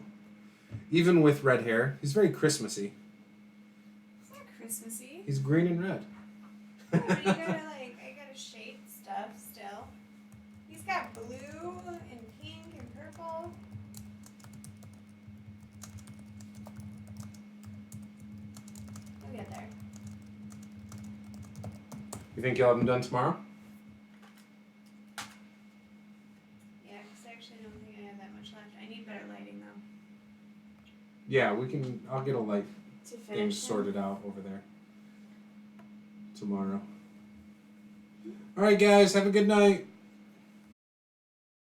Even with red hair, he's very Christmassy. It's not Christmassy. He's green and red. Yeah, but you gotta I gotta shade stuff still. He's got blue and pink and purple. We'll get there. You think you'll have him done tomorrow? Yeah, because I actually don't think I have that much left. I need better lighting though. Yeah, I'll get a light To thing finish him. sorted out over there tomorrow. All right, guys, have a good night.